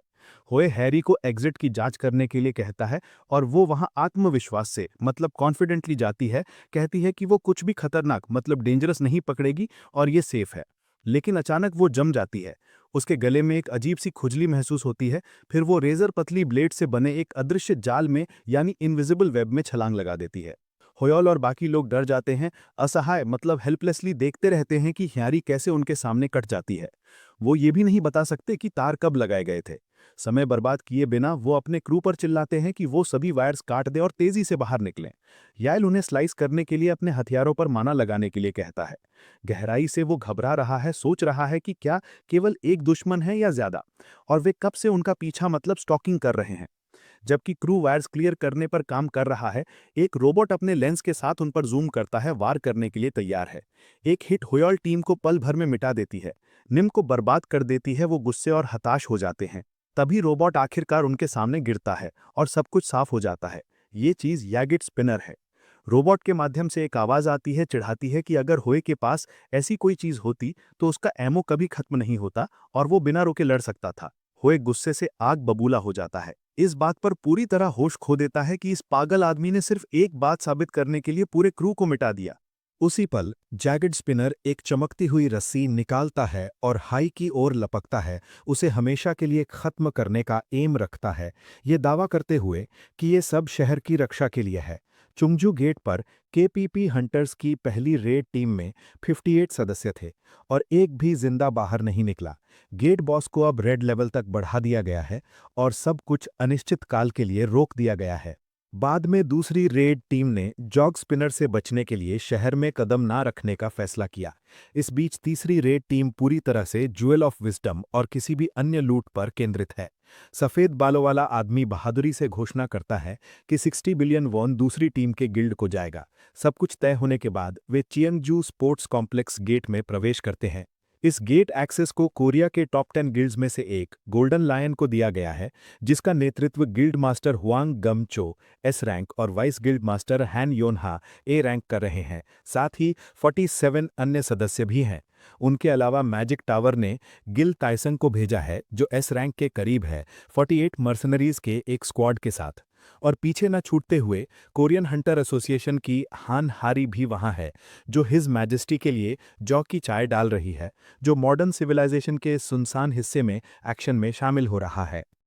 होए हैरी को एग्जिट की जांच करने के लिए कहता है और वो वहां आत्मविश्वास से मतलब कॉन्फिडेंटली जाती है, कहती है कि वो कुछ भी खतरनाक मतलब डेंजरस नहीं पकड़ेगी और ये सेफ है। लेकिन अचानक वो जम जाती है। उसके गले में एक अजीब सी खुजली महसूस होती है, फिर वो रेजर पतली ब्लेड से बने एक अदृश्य जाल में यानी इनविजिबल वेब में छलांग लगा देती है। होयल और बाकी लोग डर जाते हैं, असहाय मतलब हेल्पलेसली देखते रहते हैं कि ह्यारी कैसे उनके सामने कट जाती है। वो ये भी नहीं बता सकते कि तार कब लगाए गए थे। समय बर्बाद किए बिना वो अपने क्रू पर चिल्लाते हैं कि वो सभी वायर्स काट दें और तेजी से बाहर निकलें। यायल उन्हें स्लाइस करने के लिए अपने हथियारों पर माना लगाने के लिए कहता है। गहराई से वो घबरा रहा है, सोच रहा है कि क्या केवल एक दुश्मन है या ज्यादा, और वे कब से उनका पीछा मतलब स्टॉकिंग कर रहे हैं। जबकि क्रू वायर्स क्लियर करने पर काम कर रहा है, एक रोबोट अपने लेंस के साथ उन पर जूम करता है, वार करने के लिए तैयार है। एक हिट होयल टीम को पल भर में मिटा देती है, निम को बर्बाद कर देती है। वो गुस्से और हताश हो जाते हैं। तभी रोबोट आखिरकार उनके सामने गिरता है और सब कुछ साफ हो जाता है। ये चीज यागिट स्पिनर है। रोबोट के माध्यम से एक आवाज आती है, चिढ़ाती है कि अगर होए के पास ऐसी कोई चीज होती तो उसका एमो कभी खत्म नहीं होता और वो बिना रुके लड़ सकता था। होए गुस्से से आग बबूला हो जाता है। इस बात पर पूरी तरह होश खो देता है कि इस पागल आदमी ने सिर्फ एक बात साबित करने के लिए पूरे क्रू को मिटा दिया। उसी पल जैगड स्पिनर एक चमकती हुई रस्सी निकालता है और हाई की ओर लपकता है, उसे हमेशा के लिए खत्म करने का एम रखता है, ये दावा करते हुए कि ये सब शहर की रक्षा के लिए है। चुंगजू गेट पर केपीपी हंटर्स की पहली रेड टीम में 58 सदस्य थे और एक भी जिंदा बाहर नहीं निकला। गेट बॉस को अब रेड लेवल तक बढ़ा दिया गया है और सब कुछ अनिश्चित काल के लिए रोक दिया गया है। बाद में दूसरी रेड टीम ने जॉग स्पिनर से बचने के लिए शहर में कदम ना रखने का फैसला किया। इस बीच तीसरी रेड टीम पूरी तरह से ज्वेल ऑफ विजडम और किसी भी अन्य लूट पर केंद्रित है। सफेद बालों वाला आदमी बहादुरी से घोषणा करता है कि 60 बिलियन वॉन दूसरी टीम के गिल्ड को जाएगा। सब कुछ तय होने के बाद वे चियंगजू स्पोर्ट्स कॉम्प्लेक्स गेट में प्रवेश करते हैं। इस गेट एक्सेस को कोरिया के टॉप 10 गिल्ड्स में से एक गोल्डन लायन को दिया गया है, जिसका नेतृत्व गिल्ड मास्टर हुआंग गम चो एस रैंक और vice guild master Hahn योनहा A rank कर रहे हैं। साथ ही 47 अन्य सदस्य भी हैं। उनके अलावा मैजिक टावर ने गिल ताइसंग को भेजा है, जो एस रैंक के करीब है, 48 मर्सनरीज के एक स्क्वाड के साथ। और पीछे न छूटते हुए कोरियन हंटर एसोसिएशन की हान हारी भी वहां है, जो हिज मैजेस्टी के लिए जौ की चाय डाल रही है, जो मॉडर्न सिविलाइजेशन के सुनसान हिस्से में एक्शन में शामिल हो रहा है।